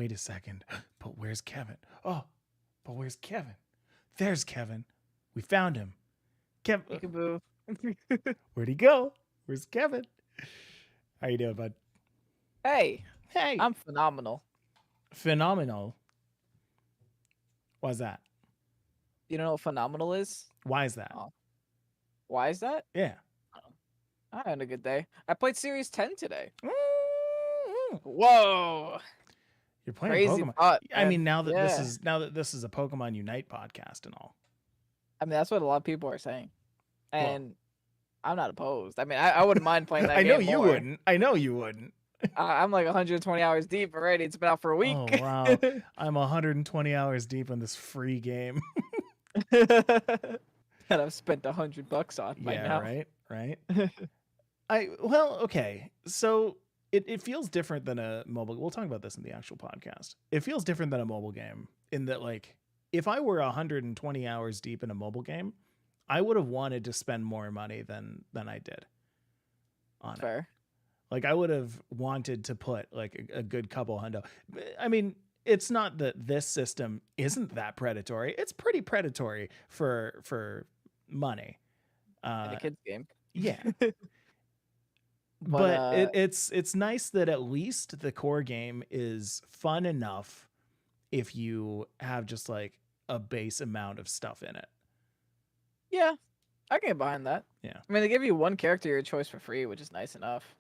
wait a second. But where's Kevin? Oh, but where's Kevin? There's Kevin. We found him. Kevin. Peekaboo. Where'd he go? Where's Kevin? How you doing, bud? Hey, Hey. I'm phenomenal. Phenomenal. Why's that? You don't know what phenomenal is? Why is that? Oh. Why is that? Yeah. I had a good day. I played Series 10 today. Mm-hmm. Whoa. You're playing Crazy Pokemon. thought, I mean, man. now that Yeah. this is a Pokemon Unite podcast and all. I mean, that's what a lot of people are saying. Well, And I'm not opposed. I mean, I wouldn't mind playing that I know game you more. wouldn't. I know you wouldn't. I'm like 120 hours deep already. It's been out for a week. Oh wow. I'm 120 hours deep in this free game. That I've spent $100 on by now. Right. Okay. So it feels different than a mobile. We'll talk about this in the actual podcast. It feels different than a mobile game in that, like, if I were 120 hours deep in a mobile game, I would have wanted to spend more money than I did on Fair. it. Like, I would have wanted to put like a good couple hundo. I mean, it's not that this system isn't that predatory. It's pretty predatory for money. In a kid's game. Yeah. But it's nice that at least the core game is fun enough if you have just like a base amount of stuff in it. Yeah, I can get behind that. Yeah. I mean, they give you one character your choice for free, which is nice enough.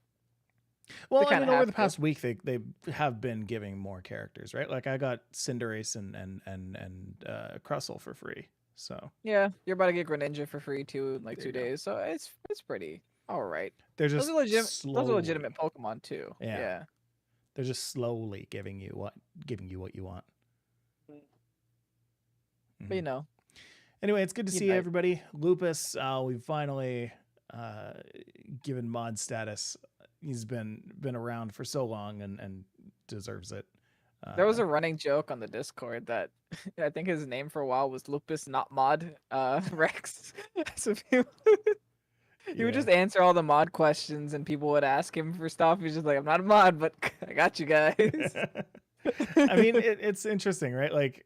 Well, I mean, over the past week, they have been giving more characters, right? Like I got Cinderace and Crustle for free. So yeah, you're about to get Greninja for free too in like 2 days. So it's pretty all right. They're just those are legitimate Pokemon too. Yeah. They're just slowly giving you what you want. But you know. Anyway, it's good to see everybody. Lupus, we've finally given mod status. He's been around for so long and deserves it. There was a running joke on the Discord that I think his name for a while was Lupus Not Mod Rex. So he would just answer all the mod questions and people would ask him for stuff. He's just like, I'm not a mod, but I got you guys. I mean, it's interesting, right? Like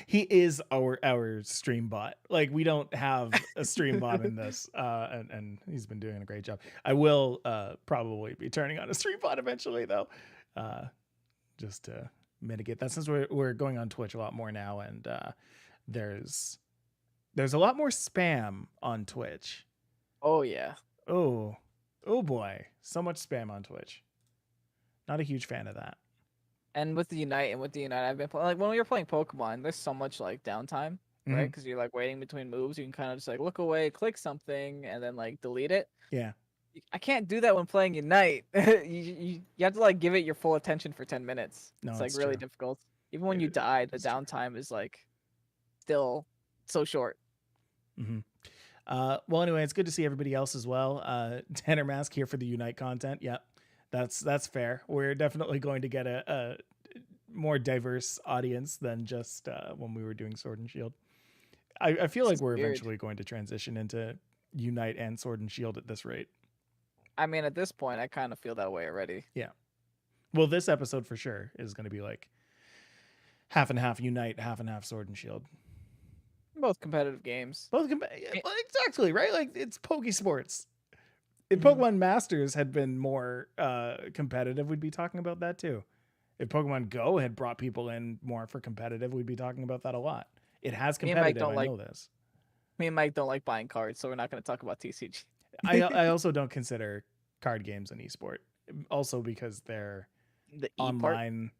he is our stream bot. Like we don't have a stream bot in this, and he's been doing a great job. I will probably be turning on a stream bot eventually, though, just to mitigate that. Since we're going on Twitch a lot more now, and there's a lot more spam on Twitch. Oh yeah. Oh boy, so much spam on Twitch. Not a huge fan of that. And with the Unite, I've been playing, like when you're playing Pokemon, there's so much like downtime, right? Because you're like waiting between moves. You can kind of just like look away, click something, and then like delete it. Yeah. I can't do that when playing Unite. you have to like give it your full attention for 10 minutes. No, it's like really difficult. Even when you die, the downtime is like still so short. Mm-hmm. Well, anyway, it's good to see everybody else as well. Tanner Mask here for the Unite content. Yep. That's fair. We're definitely going to get a more diverse audience than just when we were doing Sword and Shield. I feel like we're eventually going to transition into Unite and Sword and Shield at this rate. I mean, at this point, I kind of feel that way already. Yeah. Well, this episode for sure is going to be like half and half Unite, half and half Sword and Shield. Both competitive games. Exactly, right? Like it's Pokésports. If Pokemon Masters had been more competitive, we'd be talking about that too. If Pokemon Go had brought people in more for competitive, we'd be talking about that a lot. It has competitive, I know this. Me and Mike don't like buying cards, so we're not going to talk about TCG. I also don't consider card games an esport. Also because their online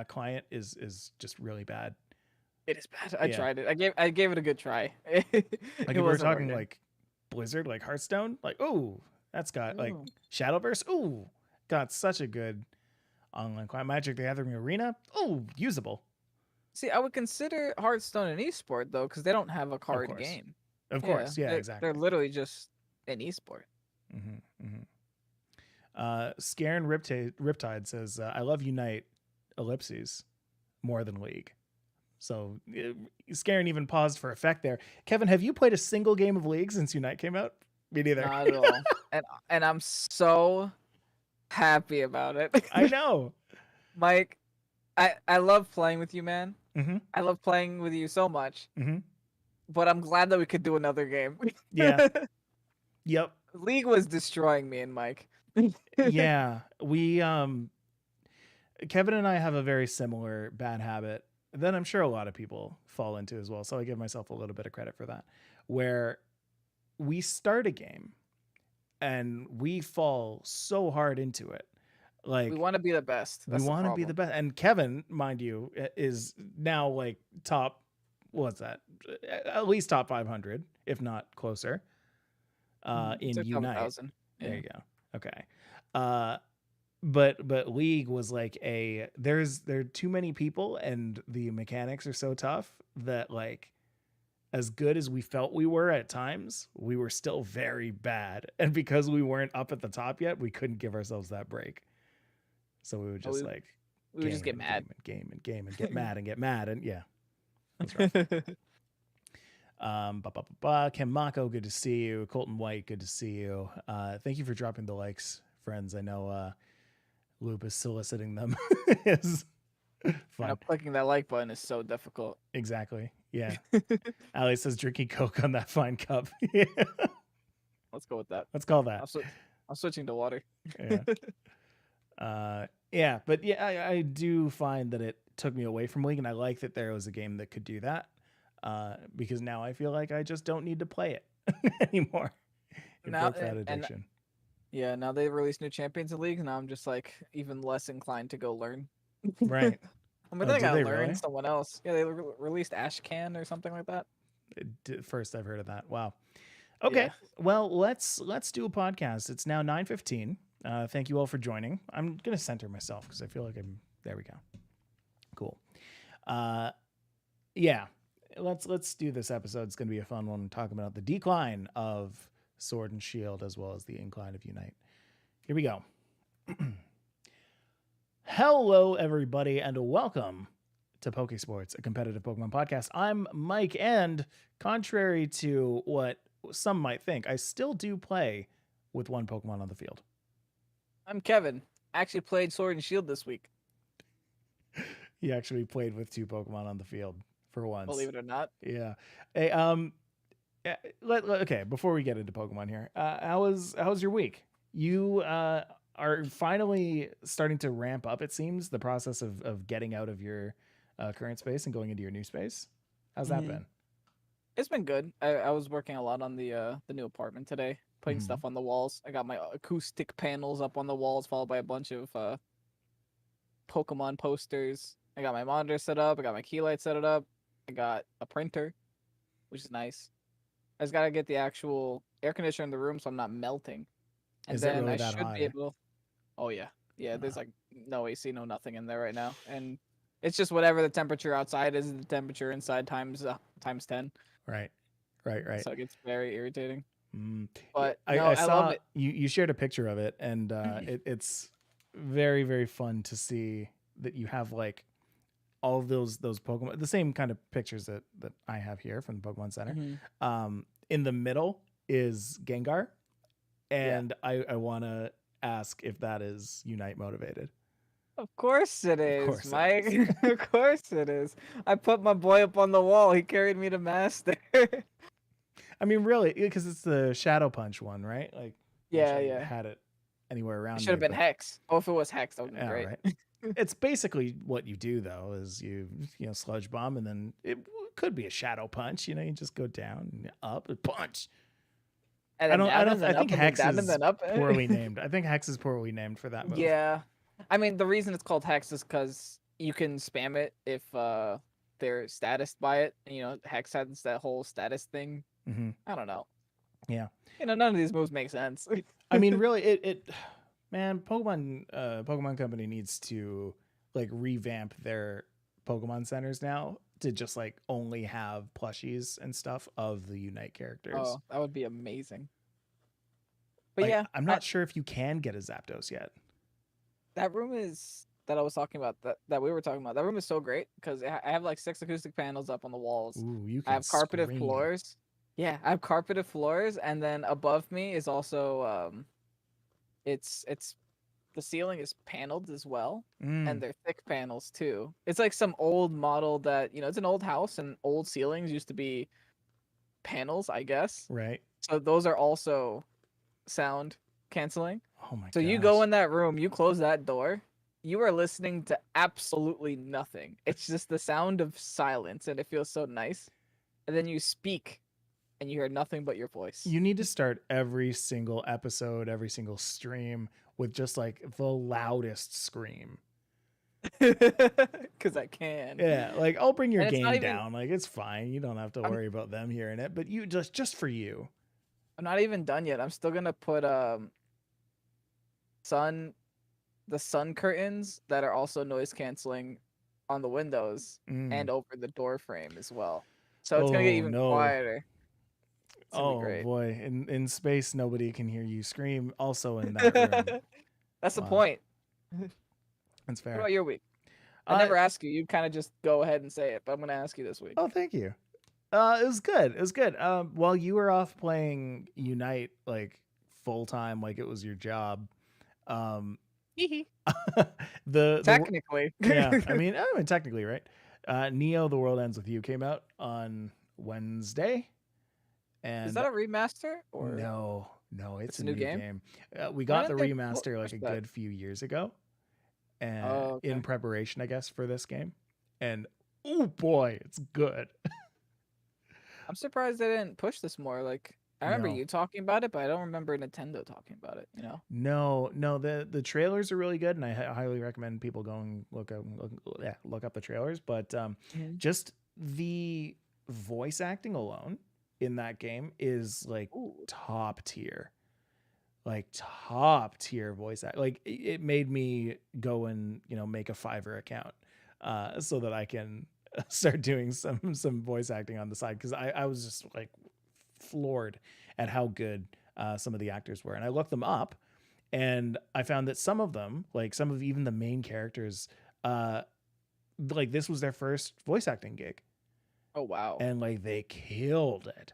client is just really bad. It is bad. I tried it. I gave it a good try. Like if we're talking like Blizzard, like Hearthstone, like that's got like Shadowverse, got such a good online client. Magic the Gathering Arena, usable. See, I would consider Hearthstone an esport though, because they don't have a card game. Of course, yeah, exactly. They're literally just an esport. Scarin Riptide says, "I love Unite, ellipses, more than League." So Scarin even paused for effect there. Kevin, have you played a single game of League since Unite came out? Me neither. Not at all. and I'm so happy about it. I know. Mike, I love playing with you, man. Mm-hmm. I love playing with you so much. Mm-hmm. But I'm glad that we could do another game. Yeah. Yep. League was destroying me and Mike. Yeah. We Kevin and I have a very similar bad habit that I'm sure a lot of people fall into as well. So I give myself a little bit of credit for that. Where we start a game and we fall so hard into it. We Like want to be the best. we That's the want to be the problem. best. And Kevin, mind you, is now like top, what's that? At least top 500, if not closer, It's in like top Unite. 1,000. There Yeah. you go. Okay. Uh, but League was like there are too many people and the mechanics are so tough that like as good as we felt we were at times, we were still very bad. And because we weren't up at the top yet, we couldn't give ourselves that break. So we would Oh, just like we would just get mad. get mad and get mad. And yeah, that's rough. Ken Mako, good to see you. Colton White, good to see you. Thank you for dropping the likes, friends. I know Lupus soliciting them is fun. Clicking that like button is so difficult. Exactly. Yeah. Ali says drinking Coke on that fine cup. Yeah. Let's go with that. Let's call that. I'm switching to water. Yeah. But yeah, I do find that it took me away from League, and I like that there was a game that could do that. Because now I feel like I just don't need to play it anymore. It broke that addiction. Yeah, now they released new champions in League, and now I'm just like even less inclined to go learn. Right. I mean, I gotta learn someone else. Yeah, they released Ashcan or something like that. First I've heard of that. Wow. Okay. Yeah. Well, let's do a podcast. It's now 9:15. Thank you all for joining. I'm gonna center myself because I feel like there we go. Cool. Yeah. Let's do this episode. It's gonna be a fun one. Talk about the decline of Sword and Shield as well as the incline of Unite. Here we go. Hello, everybody, and welcome to Pokésports, a competitive Pokemon podcast. I'm Mike, and contrary to what some might think, I still do play with one Pokemon on the field. I'm Kevin. I actually played Sword and Shield this week. He actually played with two Pokemon on the field for once. Believe it or not. Yeah. Hey, okay, before we get into Pokemon here, how was your week? You are finally starting to ramp up, it seems, the process of getting out of your current space and going into your new space. How's that been? It's been good. I was working a lot on the new apartment today, putting stuff on the walls. I got my acoustic panels up on the walls, followed by a bunch of Pokemon posters. I got my monitor set up. I got my key light set up. I got a printer, which is nice. I just gotta get the actual air conditioner in the room so I'm not melting. And then really I should be able. Oh yeah, there's like no AC, no nothing in there right now, and it's just whatever the temperature outside is, the temperature inside times 10. Right. So it gets very irritating. But I saw love it. You shared a picture of it, and it's very, very fun to see that you have like all of those Pokemon, the same kind of pictures that I have here from the Pokemon Center. In the middle is Gengar, and I want to ask if that is Unite motivated. Of course it is, Mike. Of course it is. I put my boy up on the wall. He carried me to Master. I mean, really, because it's the Shadow Punch one, right? Like, yeah. Had it anywhere around. It should have been Hex. Oh, if it was Hex, that would be great. Right. It's basically what you do though, is you Sludge Bomb, and then it could be a Shadow Punch. You just go down and up and punch. And I think Hex is poorly named. I think Hex is poorly named for that move. Yeah. I mean, the reason it's called Hex is because you can spam it if they're statused by it. Hex has that whole status thing. I don't know. Yeah. None of these moves make sense. I mean, really, man, Pokemon Company needs to like revamp their Pokemon centers now to just like only have plushies and stuff of the Unite characters. Oh, that would be amazing. But yeah, I'm not sure if you can get a Zapdos yet. That room that I was talking about, that we were talking about, that room is so great because I have like 6 acoustic panels up on the walls. Ooh, I have carpeted floors. Yeah, I have carpeted floors, and then above me is also it's the ceiling is paneled as well, and Mm, they're thick panels too. It's like some old model that it's an old house, and old ceilings used to be panels, I guess. right. So those are also sound canceling. Oh my So you go gosh. in that room, you close that door, you are listening to absolutely nothing. It's just the sound of silence, and it feels so nice. And then you speak, and you hear nothing but your voice. You need to start every single episode, every single stream with just like the loudest scream. Because I can. Yeah, like I'll bring your And it's not game even. down. Like it's fine. You don't have to I'm worry about them hearing it, but you just for you. I'm not even done yet. I'm still gonna put sun the sun curtains that are also noise canceling on the windows Mm. and over the door frame as well. So it's gonna get Oh even no. quieter. It's gonna be Oh great. boy. In space nobody can hear you scream also in that room. That's the Wow. point. That's What fair. about your week? I Uh never ask you. You kind of just go ahead and say it, but I'm gonna ask you this week. oh, thank you. It was good. It was good. While you were off playing Unite like full time, like it was your job. Um, the Technically. yeah, I mean technically, right? Neo: The World Ends with You came out on Wednesday, Is and that a remaster or no, it's it's a a new new game? game. We Why got the didn't they remaster like push a that? good few years ago, and Oh, in okay. preparation, I guess, for this game. And oh boy, it's good. I'm surprised they didn't push this more. Like, I remember No, you talking about it, but I don't remember Nintendo talking about it. no, the trailers are really good, and I highly recommend people going look up the trailers. But Mhm. just the voice acting alone in that game is Ooh. top tier voice act. Like it made me go and make a Fiverr account so that I can start doing some voice acting on the side because I was just like floored at how good some of the actors were. And I looked them up and I found that some of them, like some of even the main characters, uh, like this was their first voice acting gig Oh, wow. and like they killed it.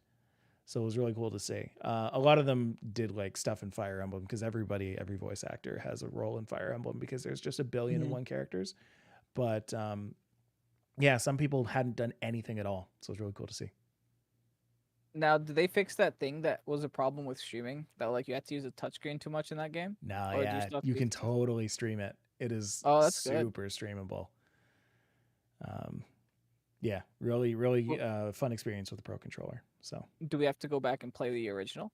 So it was really cool to see. A lot of them did like stuff in Fire Emblem because every voice actor has a role in Fire Emblem because there's just a billion and Mhm. one characters. But yeah, some people hadn't done anything at all. So it was really cool to see. Now, did they fix that thing that was a problem with streaming? That like you had to use a touchscreen too much in that game? No, Or do you yeah, still have you to use can the touch? totally stream it. It is Oh, that's good. super streamable. Um, yeah, really, really Well, fun experience with the Pro Controller. So, do we have to go back and play the original?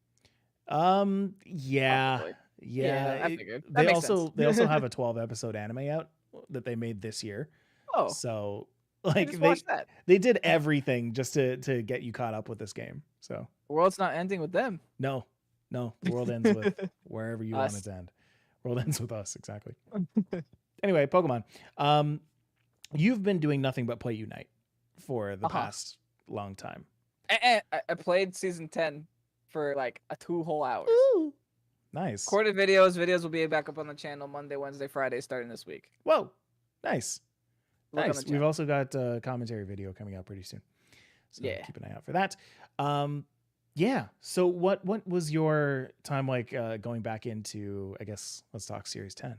yeah, Probably. yeah. Yeah, I figured. That makes sense. They also have a 12 episode anime out that they made this year. Oh, So, I like just watched that. they did everything just to get you caught up with this game. So, The world's not ending with them. no, no, the world ends with wherever you want it Us. to end. World ends with us, exactly. Anyway, Pokemon. You've been doing nothing but play Unite for the Uh-huh. past long time. I played season 10 for like 2 whole hours. Ooh, nice. Recorded videos will be back up on the channel Monday, Wednesday, Friday, starting this week. Whoa, nice, Look on nice. the We've channel. also got a commentary video coming out pretty soon, so Yeah. keep an eye out for that. Yeah. So what was your time like going back into? I guess let's talk Series 10.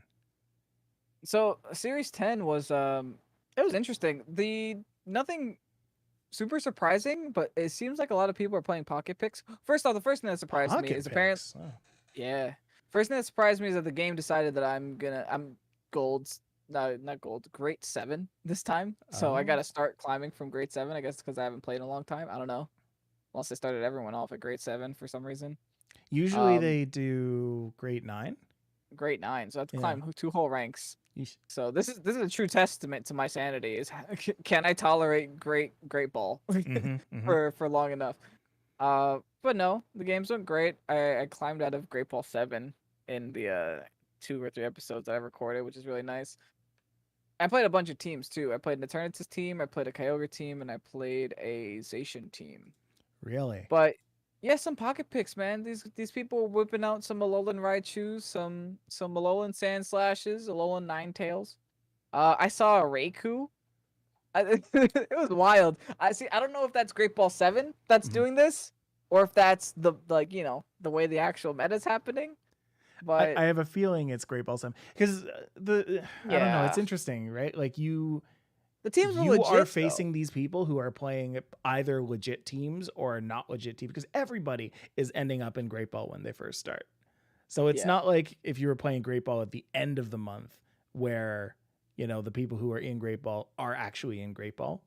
So Series 10 was it was interesting. Nothing super surprising, but it seems like a lot of people are playing Pocket Picks. First off, the first thing that surprised me Pocket is apparently picks. Oh. yeah. First thing that surprised me is that the game decided that I'm gold, no, not gold, grade 7 this time. So I got Oh. to start climbing from grade 7, I guess because I haven't played in a long time. I don't know. Unless they started everyone off at grade 7 for some reason. Usually Um they do grade 9. grade 9. So I have to Yeah. climb 2 whole ranks. Yeesh. So this is a true testament to my sanity is can I tolerate great ball Mm-hmm. for long enough. But no, the games went great. I climbed out of Great Ball 7 in the 2 or 3 episodes that I recorded, which is really nice. I played a bunch of teams too. I played an Eternatus team, I played a Kyogre team, and I played a Zacian team. Really? But yeah, some pocket picks, man. These people were whipping out some Alolan Raichus, some Alolan Sand Slashes, Alolan Ninetales. I saw a Raikou. It was wild. I don't know if that's Great Ball 7 that's Mhm. doing this, or if that's the the way the actual meta's happening. But I have a feeling it's Great Balls time because I don't know. It's yeah, interesting, right? Like the teams were you are legit though. facing these people who are playing either legit teams or not legit teams because everybody is ending up in Great Ball when they first start. So it's Yeah. not like if you were playing Great Ball at the end of the month where, the people who are in Great Ball are actually in Great Ball.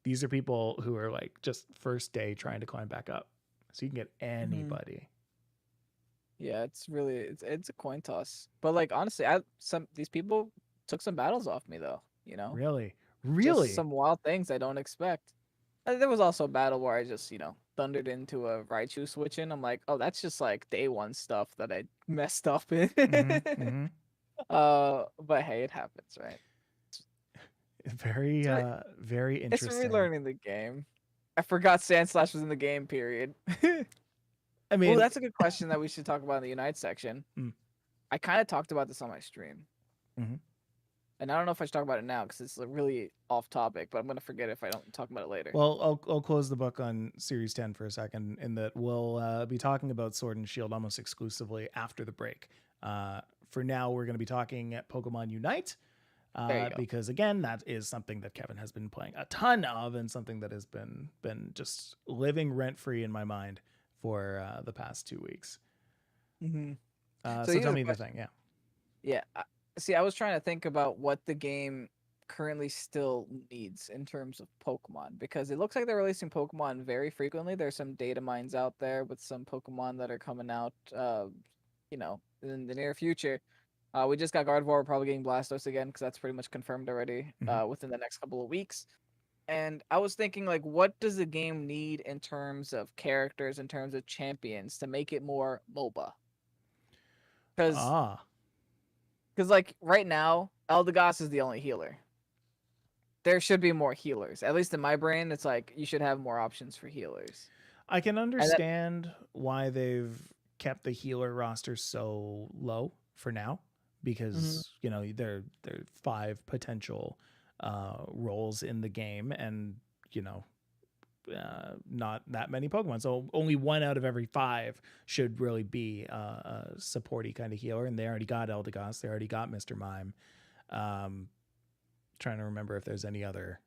These are people who are like just first day trying to climb back up. So you can get Mhm. anybody. Yeah, it's a coin toss. But like honestly, I some these people took some battles off me though, Really? Just Really? some wild things I don't expect. There was also a battle where I just, thundered into a Raichu switch in. I'm like, oh, that's just like day one stuff that I messed up in. Mm-hmm. Mm-hmm. But hey, it happens, right? Very It's re- very it's interesting. relearning the game. I forgot Sandslash was in the game, period. I Oh, mean, that's a good question that we should talk about in the Unite section. mm, I kind of talked about this on my stream. mm-hmm. And I don't know if I should talk about it now because it's really off topic, but I'm gonna forget if I don't talk about it later. Well, I'll close the book on Series 10 for a second, in that we'll be talking about Sword and Shield almost exclusively after the break. For now, we're going to be talking at Pokemon Unite, There you go. because again, that is something that Kevin has been playing a ton of, and something that has been just living rent free in my mind for the past 2 weeks. Hmm. So So here's tell a me the question. thing, yeah. Yeah. See, I was trying to think about what the game currently still needs in terms of Pokemon because it looks like they're releasing Pokemon very frequently. There's some data mines out there with some Pokemon that are coming out, in the near future. We just got Gardevoir, we're probably getting Blastos again because that's pretty much confirmed already. Mm-hmm. Within the next couple of weeks. And I was thinking, like, what does the game need in terms of characters, in terms of champions, to make it more MOBA? Because Ah, like right now, Eldegoss is the only healer. There should be more healers. At least in my brain, it's like you should have more options for healers. I can And that understand why they've kept the healer roster so low for now, Mhm. because there are 5 potential roles in the game, and not that many Pokemon. So only 1 out of every 5 should really be a supporty kind of healer, and they already got Eldegoss, they already got Mr. Mime. Um, Trying to remember if there's any other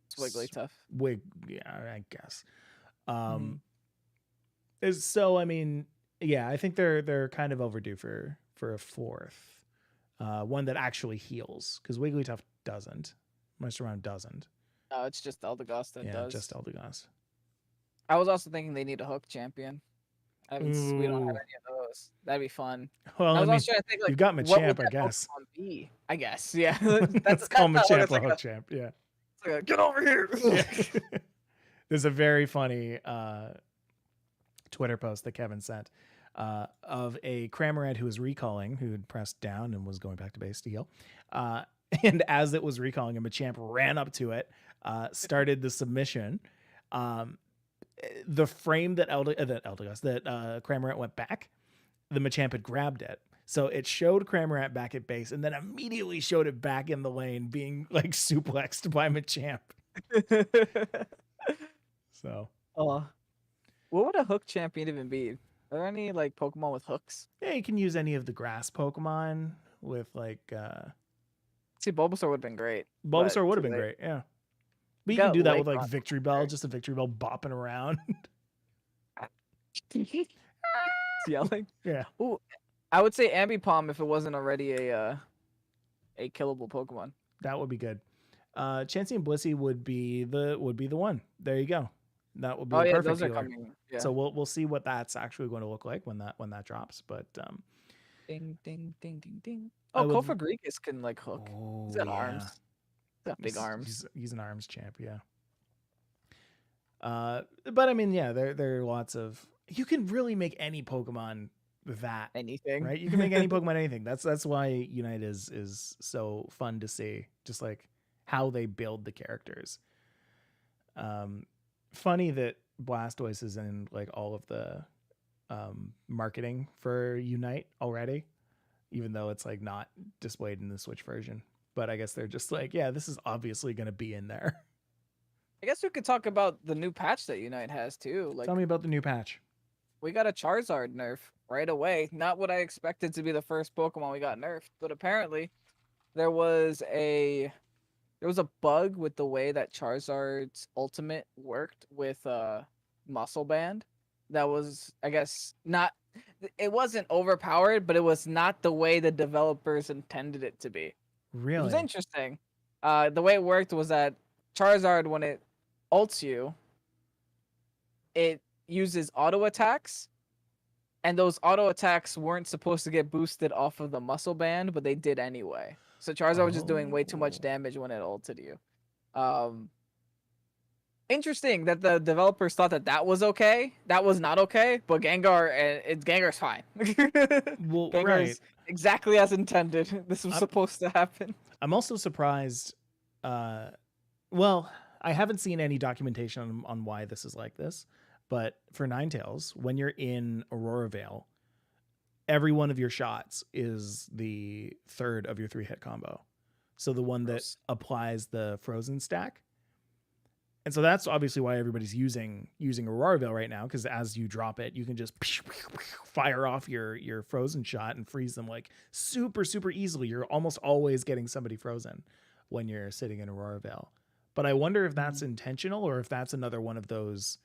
it's Wigglytuff. wig. Yeah, I guess. Hmm. Um, so I mean, yeah, I think they're kind of overdue for a fourth, one that actually heals, because Wigglytuff doesn't, Mr. Mime doesn't. No, it's just Eldegoss that Yeah, just does. Eldegoss. I was also thinking they need a hook champion. We don't have Ooh, any of those. That'd be fun. well, I I was mean, also trying to think like you've got what would Machamp, I that guess. Pokemon be? I guess. Yeah. Let's call That's that one. Machamp It's a like hook champ. Yeah, a get over here. yeah. There's a very funny Twitter post that Kevin sent, of a Cramorant who was recalling, who had pressed down and was going back to base to heal. Uh, and as it was recalling him, Machamp ran up to it, started the submission. Um, the frame that Cramorant went back, the Machamp had grabbed it. So it showed Cramorant back at base, and then immediately showed it back in the lane, being like suplexed by Machamp. So Oh, what would a hook champion even be? Are there any like Pokemon with hooks? yeah, you can use any of the grass Pokemon with like See, Bulbasaur would have been great, but Bulbasaur would have too been late. great, yeah. We But you can got do that with Lake like on Victory Bell, there. just a Victory Bell bopping around. It's yelling. Yeah, Ooh, I would say Ambipom if it wasn't already a killable Pokemon. that would be good. Chansey and Blissey would be the one. There you go. That would be Oh the yeah, perfect those are healer. coming. Yeah. So we'll see what that's actually going to look like when that drops. But Ding ding ding ding ding. I Oh, would. Kofagrigus can like hook. He's Oh got yeah, arms. He's got big arms. he's an arms champ. Yeah. But I mean, yeah, there are lots of. You can really make any Pokemon that, Anything. right? You can make any Pokemon anything. That's why Unite is so fun to see. Just like how they build the characters. Um, Funny that Blastoise is in like all of the marketing for Unite already, even though it's like not displayed in the Switch version. But I guess they're just like, yeah, this is obviously going to be in there. I guess we could talk about the new patch that Unite has too. Tell Like me about the new patch. we got a Charizard nerf. right away. Not what I expected to be the first Pokemon we got nerfed, but apparently there was a there was a bug with the way that Charizard's ultimate worked with Muscle Band. That was, I guess, not. It wasn't overpowered, but it was not the way the developers intended it to be. Which was Really? interesting. The way it worked was that Charizard, when it ults you, it uses auto attacks, and those auto attacks weren't supposed to get boosted off of the muscle band, but they did anyway. So Charizard was just doing way too much Oh. damage when it ulted you. Um, Interesting that the developers thought that that was okay. That was not okay, but Gengar's fine. Well, right. Gengar's exactly as intended. This was I'm supposed to happen. I'm also surprised. Uh, well, I haven't seen any documentation on why this is like this, but for Ninetales, when you're in Aurora Vale, every one of your shots is the third of your 3-hit combo. So the one that Gross. applies the frozen stack. And so that's obviously why everybody's using Aurora Veil right now, because as you drop it, you can just fire off your frozen shot and freeze them like super, super easily. You're almost always getting somebody frozen when you're sitting in Aurora Veil. But I wonder if that's intentional or if that's another one of those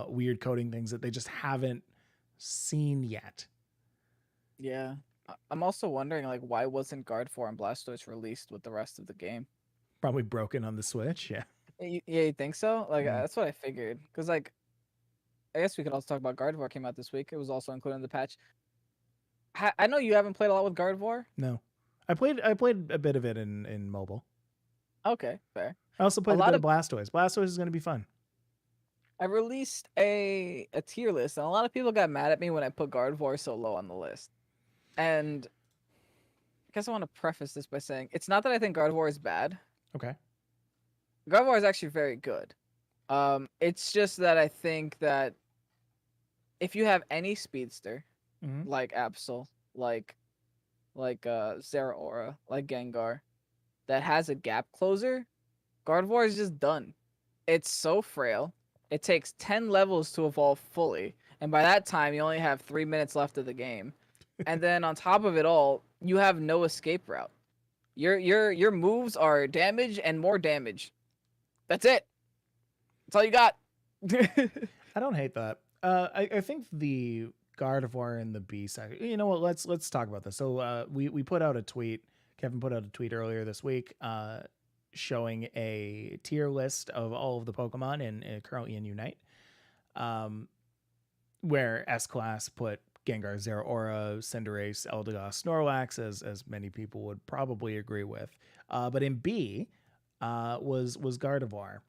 weird coding things that they just haven't seen yet. Yeah. I'm also wondering, like, why wasn't Guard 4 and Blastoise released with the rest of the game? Probably broken on the Switch. Yeah. Yeah, you think so? Like, Mm. that's what I figured. Because, like, I guess we could also talk about Gardevoir came out this week. It was also included in the patch. I know you haven't played a lot with Gardevoir. No. I played a bit of it in mobile. Okay, fair. I also played a lot bit of of Blastoise. Blastoise is going to be fun. I released a tier list, and a lot of people got mad at me when I put Gardevoir so low on the list. And I guess I want to preface this by saying it's not that I think Gardevoir is bad. Okay. Gardevoir is actually very good. It's just that I think that if you have any speedster, like Absol, like Zeraora, like Gengar, that has a gap closer, Gardevoir is just done. It's so frail. It takes 10 levels to evolve fully, and by that time you only have 3 minutes left of the game. And then on top of it all, you have no escape route. Your moves are damage and more damage. That's it. That's all you got. I don't hate that. I think the Gardevoir and the Beast. You know what? Let's talk about this. So we put out a tweet. Kevin put out a tweet earlier this week, showing a tier list of all of the Pokemon in currently in Unite, where S class put Gengar, Zeraora, Cinderace, Eldegoss, Snorlax, as many people would probably agree with. But in B was Gardevoir.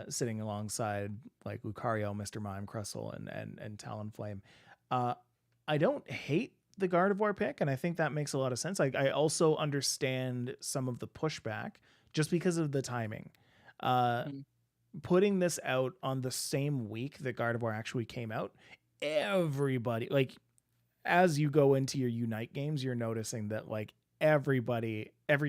Sitting alongside like Lucario, Mr. Mime, Crustle, and Talonflame. I don't hate the Gardevoir pick, and I think that makes a lot of sense. I also understand some of the pushback just because of the timing. Putting this out on the same week that Gardevoir actually came out, everybody, like, as you go into your Unite games, you're noticing that like every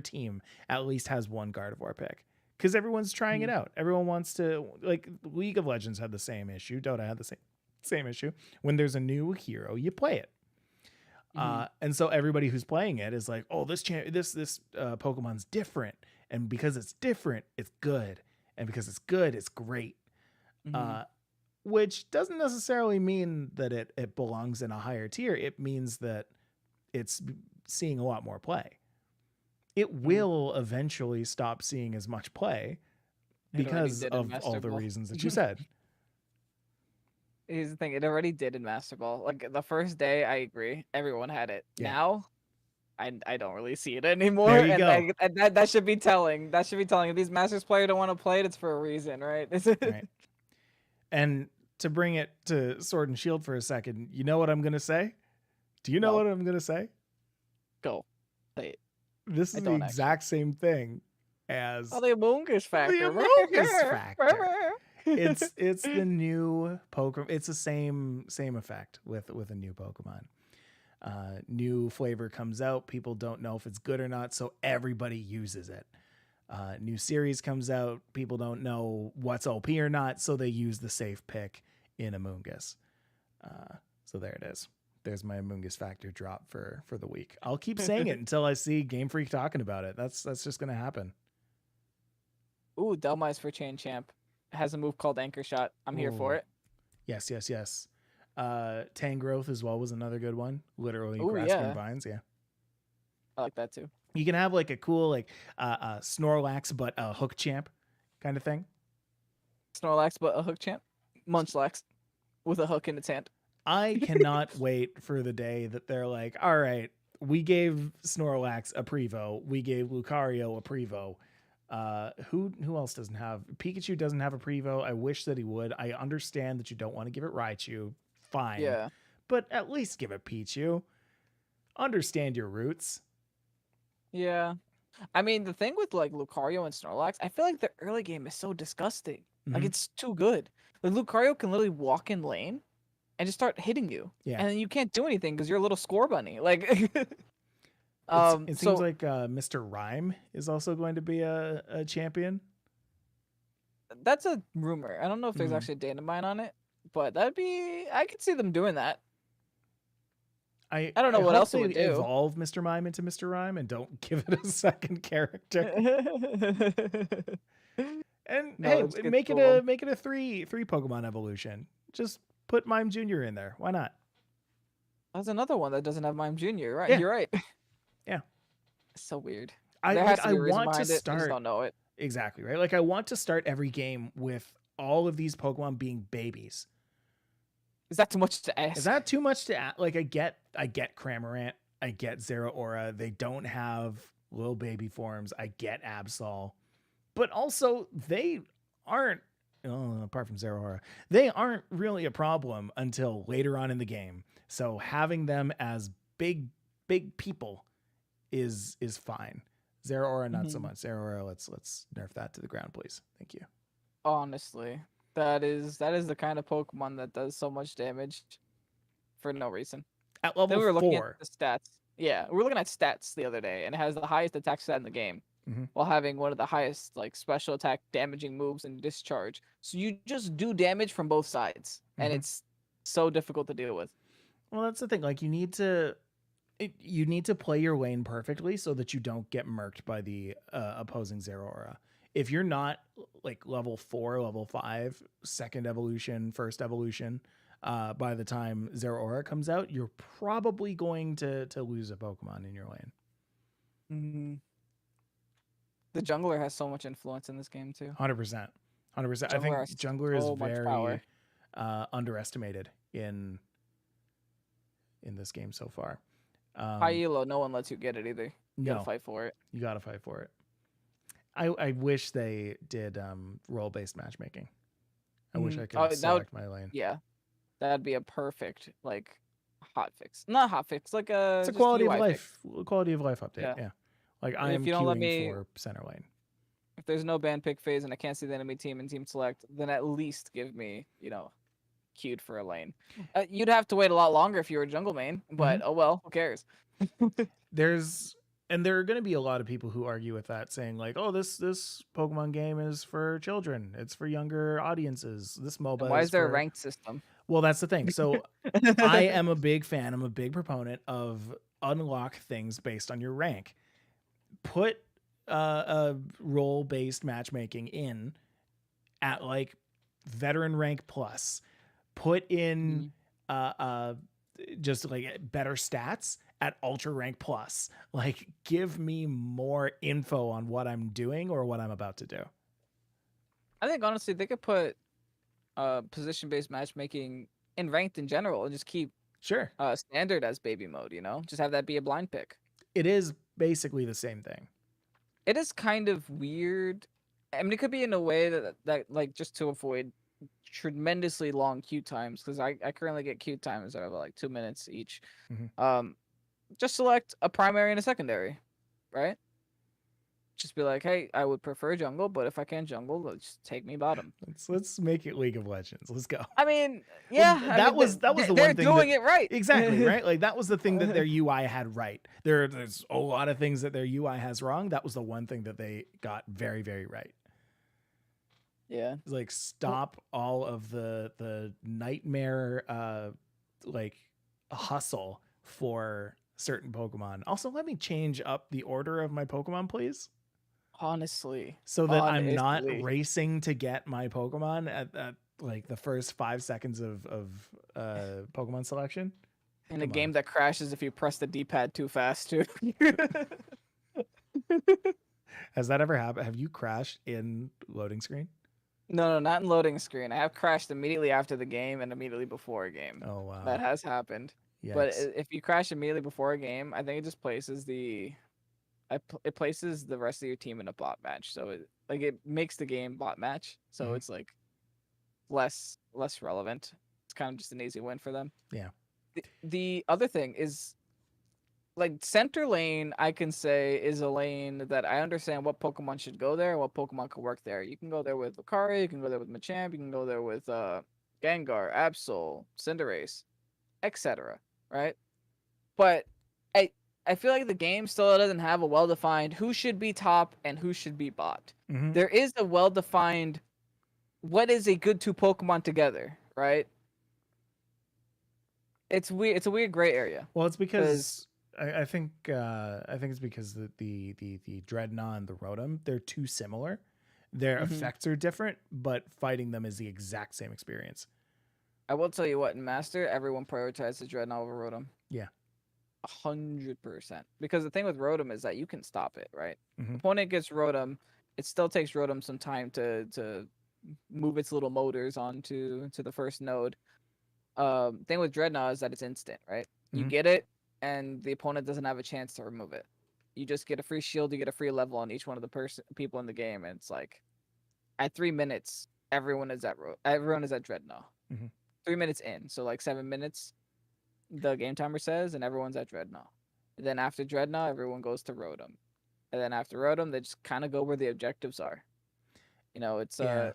team at least has one Gardevoir pick. Because everyone's trying it out. Everyone wants to, like, League of Legends had the same issue. Dota had the same issue. When there's a new hero, you play it. And so everybody who's playing it is like, oh, this Pokemon's different. And because it's different, it's good. And because it's good, it's great. Which doesn't necessarily mean that it belongs in a higher tier. It means that it's seeing a lot more play. It will eventually stop seeing as much play because of all the reasons that you said. Here's the thing, it already did in Master Ball. Like the first day, I agree, everyone had it. Yeah. Now, I don't really see it anymore. There you go. That should be telling. That should be telling. If these Masters players don't want to play it, it's for a reason, right? Right. And to bring it to Sword and Shield for a second, you know what I'm gonna say? Do you know what I'm gonna say? Go. Say it. This is the exact same thing as the Amoonguss factor. The Amoonguss factor. It's the new Pokemon. It's the same effect with a new Pokemon. New flavor comes out. People don't know if it's good or not, so everybody uses it. New series comes out. People don't know what's OP or not, so they use the safe pick in Amoonguss. So there it is. there's my Amoonguss factor drop for the week. I'll keep saying it until I see Game Freak talking about it. That's just gonna happen. Ooh, Delmice for Chain Champ has a move called Anchor Shot. I'm here for Ooh. it. Yes. Tangrowth as well was another good one. Literally Ooh, grasping yeah. vines. Yeah. I like that too. You can have like a cool like Snorlax but a hook champ kind of thing. Snorlax, but a hook champ. Munchlax with a hook in its hand. I cannot wait for the day that they're like, all right, we gave Snorlax a Prevo, we gave Lucario a Prevo. Who else doesn't have? Pikachu doesn't have a Prevo. I wish that he would. I understand that you don't want to give it Raichu. Fine. Yeah. But at least give it Pichu. Understand your roots. Yeah. I mean, the thing with like Lucario and Snorlax, I feel like the early game is so disgusting. Like it's too good. Like Lucario can literally walk in lane and just start hitting you. Yeah. And then you can't do anything because you're a little score bunny. Like it seems like Mr. Rhyme is also going to be a champion. That's a rumor. I don't know if there's actually a data mine on it, but I could see them doing that. I don't know what else it would do. Evolve Mr. Mime into Mr. Rhyme and don't give it a second character. And no, hey, make it a three Pokemon evolution. Just put Mime Jr. in there. Why not? That's another one that doesn't have Mime Jr. Right? Yeah. You're right. Yeah. It's so weird. I want to start. I just don't know it. Exactly, right? Like I want to start every game with all of these Pokemon being babies. Is that too much to ask? Is that too much to ask? Like I get Cramorant, I get Zeraora. They don't have little baby forms. I get Absol. But also they aren't, apart from Zeraora, they aren't really a problem until later on in the game. So having them as big people is fine. Zeraora not so much. Zeraora, let's nerf that to the ground, please. Thank you. Honestly, that is the kind of Pokemon that does so much damage for no reason. At level 4. We were looking at the stats. Yeah, we were looking at stats the other day, and it has the highest attack stat in the game, while having one of the highest like special attack damaging moves and discharge. So you just do damage from both sides, and it's so difficult to deal with. Well, that's the thing. Like you need to play your lane perfectly so that you don't get murked by the opposing Zeraora. If you're not like level 4, level 5, second evolution, first evolution, by the time Zeraora comes out, you're probably going to lose a Pokemon in your lane. The jungler has so much influence in this game too. 100%. I think jungler is very underestimated in this game so far. High elo, no one lets you get it either. You gotta fight for it. You gotta fight for it. I wish they did role-based matchmaking. I wish I could select my lane. Yeah, that'd be a perfect like hot fix. Not hot fix, like it's a quality of life update. Yeah. Like I am queuing for center lane. If there's no ban pick phase and I can't see the enemy team and team select, then at least give me, queued for a lane. You'd have to wait a lot longer if you were a jungle main, but oh well, who cares? There are going to be a lot of people who argue with that, saying like, "Oh, this Pokemon game is for children. It's for younger audiences. This MOBA." And why is there a ranked system? Well, that's the thing. So, I am a big fan. I'm a big proponent of unlock things based on your rank. Put a role-based matchmaking in at like veteran rank plus. Put in just like better stats at ultra rank plus. Like give me more info on what I'm doing or what I'm about to do. I think honestly they could put position-based matchmaking in ranked in general and just keep standard as baby mode, just have that be a blind pick. It is basically the same thing. It is kind of weird. I mean, it could be in a way that like just to avoid tremendously long queue times, because I currently get queue times that are like 2 minutes each. Just select a primary and a secondary, right? Just be like, hey, I would prefer jungle, but if I can't jungle, let's take me bottom. Let's make it League of Legends. Let's go. I mean, yeah, well, that was the one thing they're doing it right. Exactly, right? Like that was the thing that their UI had right. There's a lot of things that their UI has wrong. That was the one thing that they got very, very right. Yeah. Like stop all of the nightmare like hustle for certain Pokemon. Also, let me change up the order of my Pokemon, please, Honestly, so that I'm not honestly, racing to get my Pokemon at like the first 5 seconds of Pokemon selection. in a Come on. game that crashes if you press the D-pad too fast too. Has that ever happened? Have you crashed in loading screen? No, not in loading screen. I have crashed immediately after the game and immediately before a game. Oh That wow. has happened. But Yikes. if you crash immediately before a game, I think it just places it places the rest of your team in a bot match. So it makes the game bot match. So Mhm. it's like less relevant. It's kind of just an easy win for them. Yeah. The other thing is like center lane, I can say is a lane that I understand what Pokemon should go there, what Pokemon could work there. You can go there with Lucario, you can go there with Machamp, you can go there with Gengar, Absol, Cinderace, etc. Right? But I I feel like the game still doesn't have a well-defined who should be top and who should be bot. Hmm. There is a well-defined what is a good two Pokemon together, right? It's weird. It's a weird gray area Well, it's because because I think it's because the Dreadnought and the Rotom, they're too similar. Their effects are different, but fighting them is the exact same experience. I will tell you what, in Master, everyone prioritizes Dreadnought over Rotom. Yeah. 100%. Because the thing with Rotom is that you can stop it, right? Hmm. Opponent gets Rotom, it still takes Rotom some time to move its little motors onto the first node. Thing with Dreadnought is that it's instant, right? You Hmm. get it, and the opponent doesn't have a chance to remove it. You just get a free shield, you get a free level on each one of the people in the game, and it's like at 3 minutes, everyone is at Dreadnought. Hmm. 3 minutes in, so like 7 minutes, the game timer says, and everyone's at Dreadnought. And then after Dreadnought, everyone goes to Rotom. And then after Rotom, they just kind of go where the objectives are. Yeah.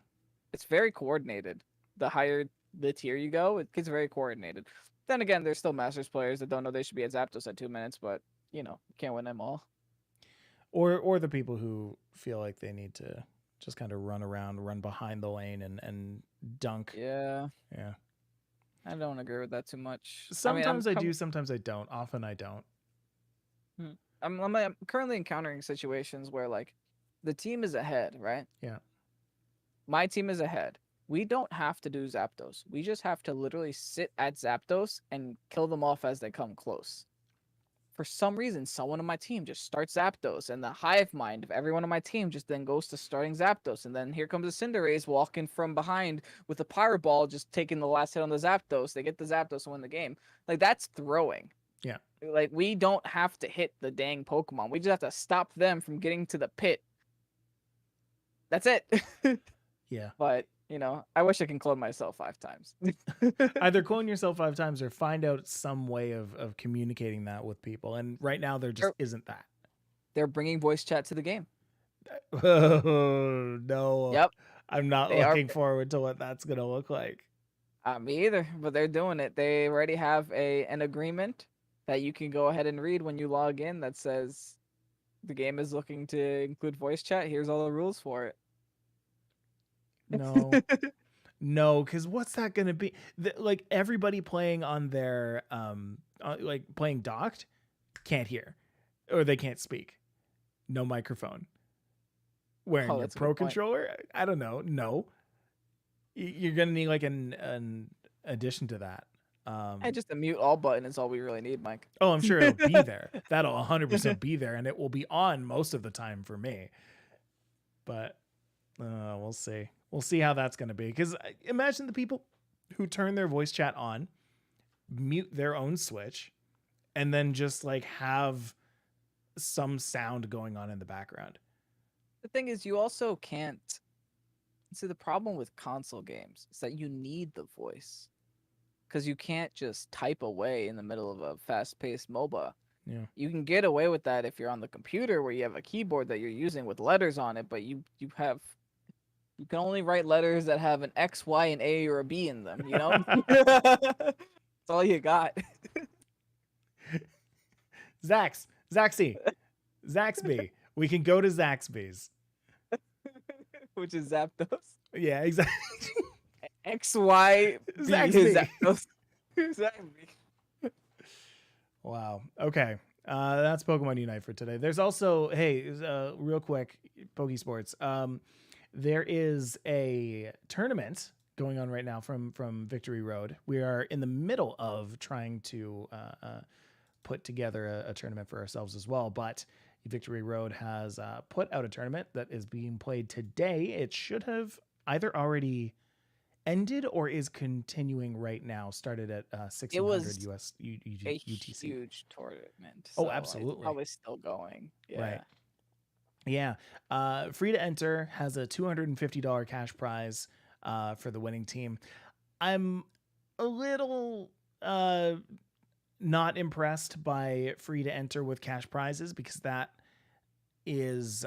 It's very coordinated. The higher the tier you go, it gets very coordinated. Then again, there's still Masters players that don't know they should be at Zapdos at 2 minutes, but you can't win them all. Or the people who feel like they need to just kind of run around, run behind the lane and dunk. Yeah, Yeah. I don't agree with that too much. I mean, Sometimes I do, sometimes I don't. Often I don't. I'm currently encountering situations where like the team is ahead, right? Yeah. My team is ahead. We don't have to do Zapdos. We just have to literally sit at Zapdos and kill them off as they come close. For some reason, someone on my team just starts Zapdos, and the hive mind of everyone on my team just then goes to starting Zapdos. And then here comes a Cinderace walking from behind with a Pyro Ball, just taking the last hit on the Zapdos. They get the Zapdos and win the game. Like, that's throwing. Yeah. Like, we don't have to hit the dang Pokemon. We just have to stop them from getting to the pit. That's it. Yeah. But, I wish I can clone myself 5 times. Either clone yourself 5 times or find out some way of communicating that with people. And right now there just isn't that. They're bringing voice chat to the game. Oh, no. Yep. I'm not They are. looking forward to what that's going to look like. Me either, but they're doing it. They already have an agreement that you can go ahead and read when you log in that says the game is looking to include voice chat. Here's all the rules for it. No. No, because what's that going to be? Like everybody playing on their like playing docked can't hear or they can't speak. No microphone. Wearing your That's a pro good point. controller? I don't know. No. You're going to need like an addition to that. Just a mute all button is all we really need, Mike. Oh, I'm sure it'll be there. That'll 100% be there, and it will be on most of the time for me. But we'll see. We'll see how that's going to be. Because imagine the people who turn their voice chat on, mute their own Switch, and then just like have some sound going on in the background. The thing is, you also can't. See, the problem with console games is that you need the voice. Because you can't just type away in the middle of a fast-paced MOBA. Yeah. You can get away with that if you're on the computer where you have a keyboard that you're using with letters on it, but you can only write letters that have an X, Y, and A or a B in them, That's all you got. Zaxby. We can go to Zaxby's. Which is Zapdos. Yeah, exactly. X, Y, B is Zaxby. Zapdos. Exactly. Wow. Okay. That's Pokemon Unite for today. There's also, hey, real quick, Pokésports. There is a tournament going on right now from Victory Road. We are in the middle of trying to put together a tournament for ourselves as well. But Victory Road has put out a tournament that is being played today. It should have either already ended or is continuing right now. Started at It 1600 was a UTC. huge tournament, Oh, so it's absolutely. probably still going. Right. Yeah. Yeah. Free to enter, has a $250 cash prize for the winning team. I'm a little not impressed by free to enter with cash prizes because is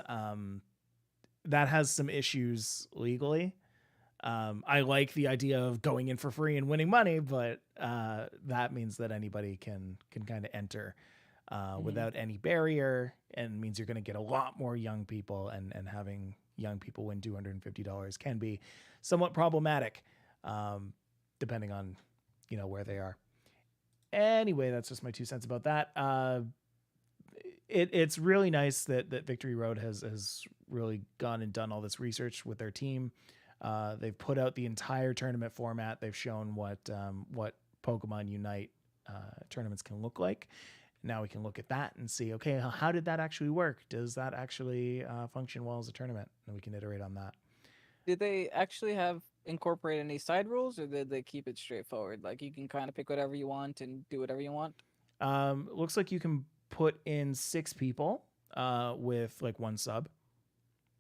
that has some issues legally. I like the idea of going in for free and winning money, but that means that anybody can kind of enter Hmm. without any barrier, and means you're going to get a lot more young people, and having young people win $250 can be somewhat problematic, depending on where they are. Anyway, that's just my 2 cents about that. It's really nice that Victory Road has really gone and done all this research with their team. They've put out the entire tournament format. They've shown what Pokemon Unite tournaments can look like. Now we can look at that and see, okay, how did that actually work? Does that actually function well as a tournament? And we can iterate on that. Did they actually have incorporate any side rules, or did they keep it straightforward? Like you can kind of pick whatever you want and do whatever you want. Looks like you can put in 6 people with like one sub.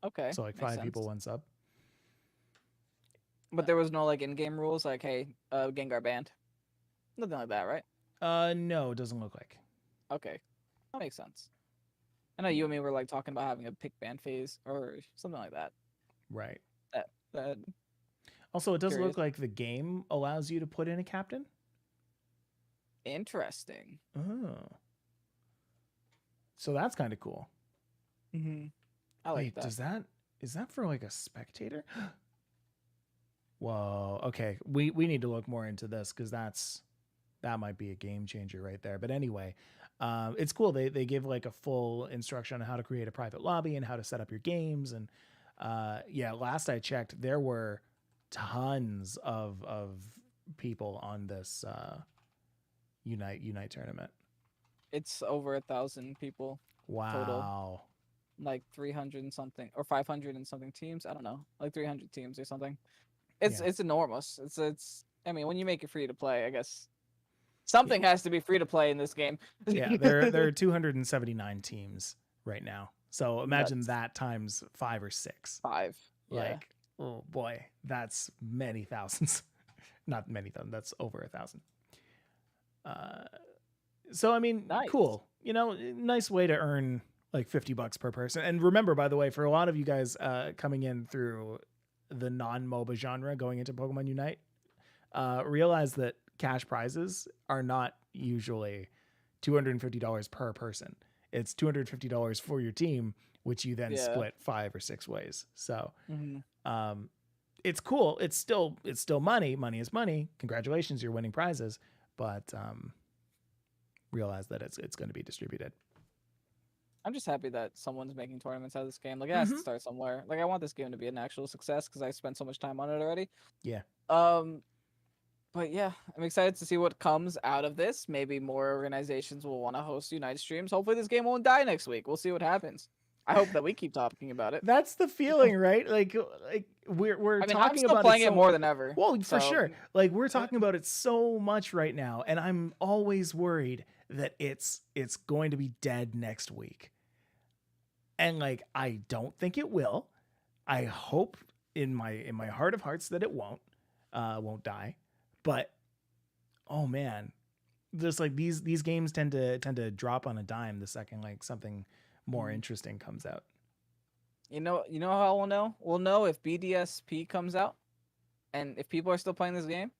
Okay, So like makes 5 people, sense. one sub. But there was no like in-game rules, like hey, Gengar banned, nothing like that, right? No, it doesn't look like. Okay, that makes sense. I know you and me were like talking about having a pick ban phase or something like that. Right. That Also, it does look curious. like the game allows you to put in a captain. Interesting. Oh, so that's kind of cool. Hmm. I like Wait, that. is that for like a spectator? Whoa. Okay, we need to look more into this because that might be a game changer right there. But anyway, it's cool. They give like a full instruction on how to create a private lobby and how to set up your games. And yeah, last I checked, there were tons of people on this Unite tournament. It's over 1,000 people total, Wow. like 300 and something or 500 and something teams. I don't know, like 300 teams or something. It's Yeah. it's enormous. It's. I mean, when you make it free to play, I guess something has to be free to play in this game. Yeah, there are 279 teams right now. So imagine That's that times 5 or 6. 5. Yeah. Like, oh boy, that's many thousands. Not many thousands. That's over 1,000. Uh, so I mean, Nice. cool. Nice way to earn like $50 per person. And remember, by the way, for a lot of you guys coming in through the non-MOBA genre, going into Pokemon Unite, realize that cash prizes are not usually $250 per person. It's $250 for your team, which you then Yeah. split 5 or 6 ways. So Hmm. um, it's cool. It's still money. Money is money. Congratulations, you're winning prizes. But realize that it's going to be distributed. I'm just happy that someone's making tournaments out of this game. Like, it has to Mm-hmm. start somewhere. Like, I want this game to be an actual success because I spent so much time on it already. Yeah. Um, but yeah, I'm excited to see what comes out of this. Maybe more organizations will want to host Unite streams. Hopefully, this game won't die next week. We'll see what happens. I hope that we keep talking about it. That's the feeling, right? Like we're I mean, I'm talking still about it playing it so more than ever. well, for So, sure. Like we're talking about it so much right now, and I'm always worried that it's going to be dead next week. And like I don't think it will. I hope in my heart of hearts that it won't die. But oh man, just like these games tend to drop on a dime the second like something more mhm. interesting comes out. You know how we'll know? We'll know if BDSP comes out, and if people are still playing this game,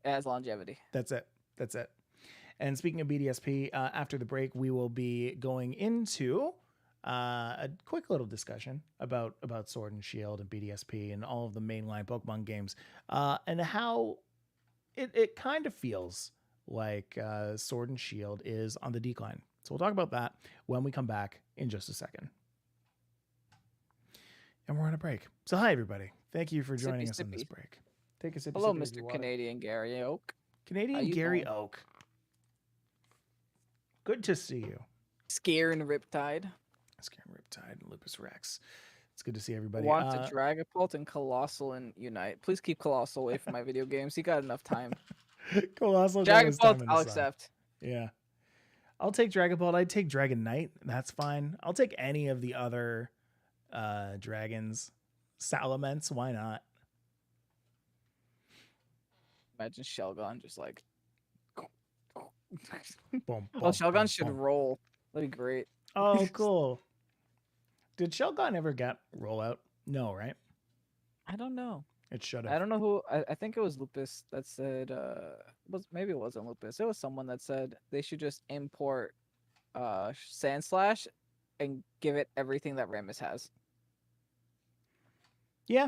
it has longevity. That's it. That's it. And speaking of BDSP, after the break, we will be going into a quick little discussion about Sword and Shield and BDSP and all of the mainline Pokemon games, and how it kind of feels like Sword and Shield is on the decline. So we'll talk about that when we come back in just a second. And we're on a break. So hi, everybody. Thank you for joining us on this break. Take a sip. Hello, Mr. Canadian Gary Oak. Canadian Gary Oak. Good to see you. Scare and Riptide. And Lupus Rex. It's good to see everybody. Wants a Dragapult and Colossal and Unite. Please keep Colossal away from my video games. He got enough time. Colossal Dragapult, I'll accept. Yeah. I'll take Dragapult. I'd take Dragonite. That's fine. I'll take any of the other dragons. Salamence, why not? Imagine Shelgon just like... Boom, well, Shelgon should roll. That'd be great. Oh, cool. Did Shelgon ever get rollout? No, right? I don't know. It should have. I don't know who. I think it was Lupus that said. Maybe it wasn't Lupus. It was someone that said they should just import Sandslash and give it everything that Rammus has. Yeah,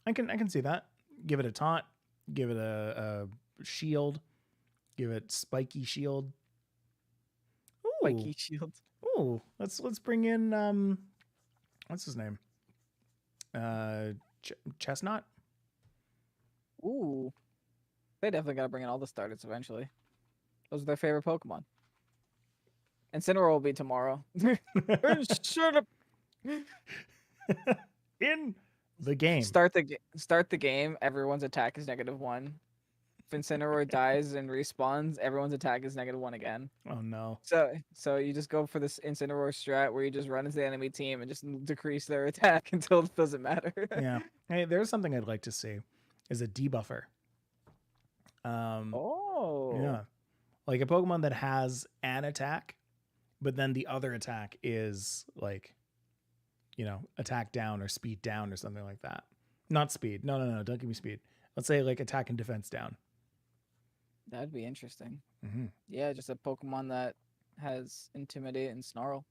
I can see that. Give it a taunt. Give it a shield. Give it spiky shield. Ooh. Spiky shield. Ooh, let's bring in what's his name? Chestnut. Ooh, they definitely gotta bring in all the starters eventually. Those are their favorite Pokemon. Incineroar will be tomorrow. Shut up. In the game. Start the game. Everyone's attack is -1. If Incineroar dies and respawns, everyone's attack is -1 again. Oh no. So you just go for this Incineroar strat where you just run into the enemy team and just decrease their attack until it doesn't matter. Yeah. Hey, there's something I'd like to see is a debuffer. Yeah. Like a Pokemon that has an attack, but then the other attack is like, attack down or speed down or something like that. Not speed. No. Don't give me speed. Let's say like attack and defense down. That'd be interesting. Mm-hmm. Yeah, just a Pokemon that has Intimidate and Snarl.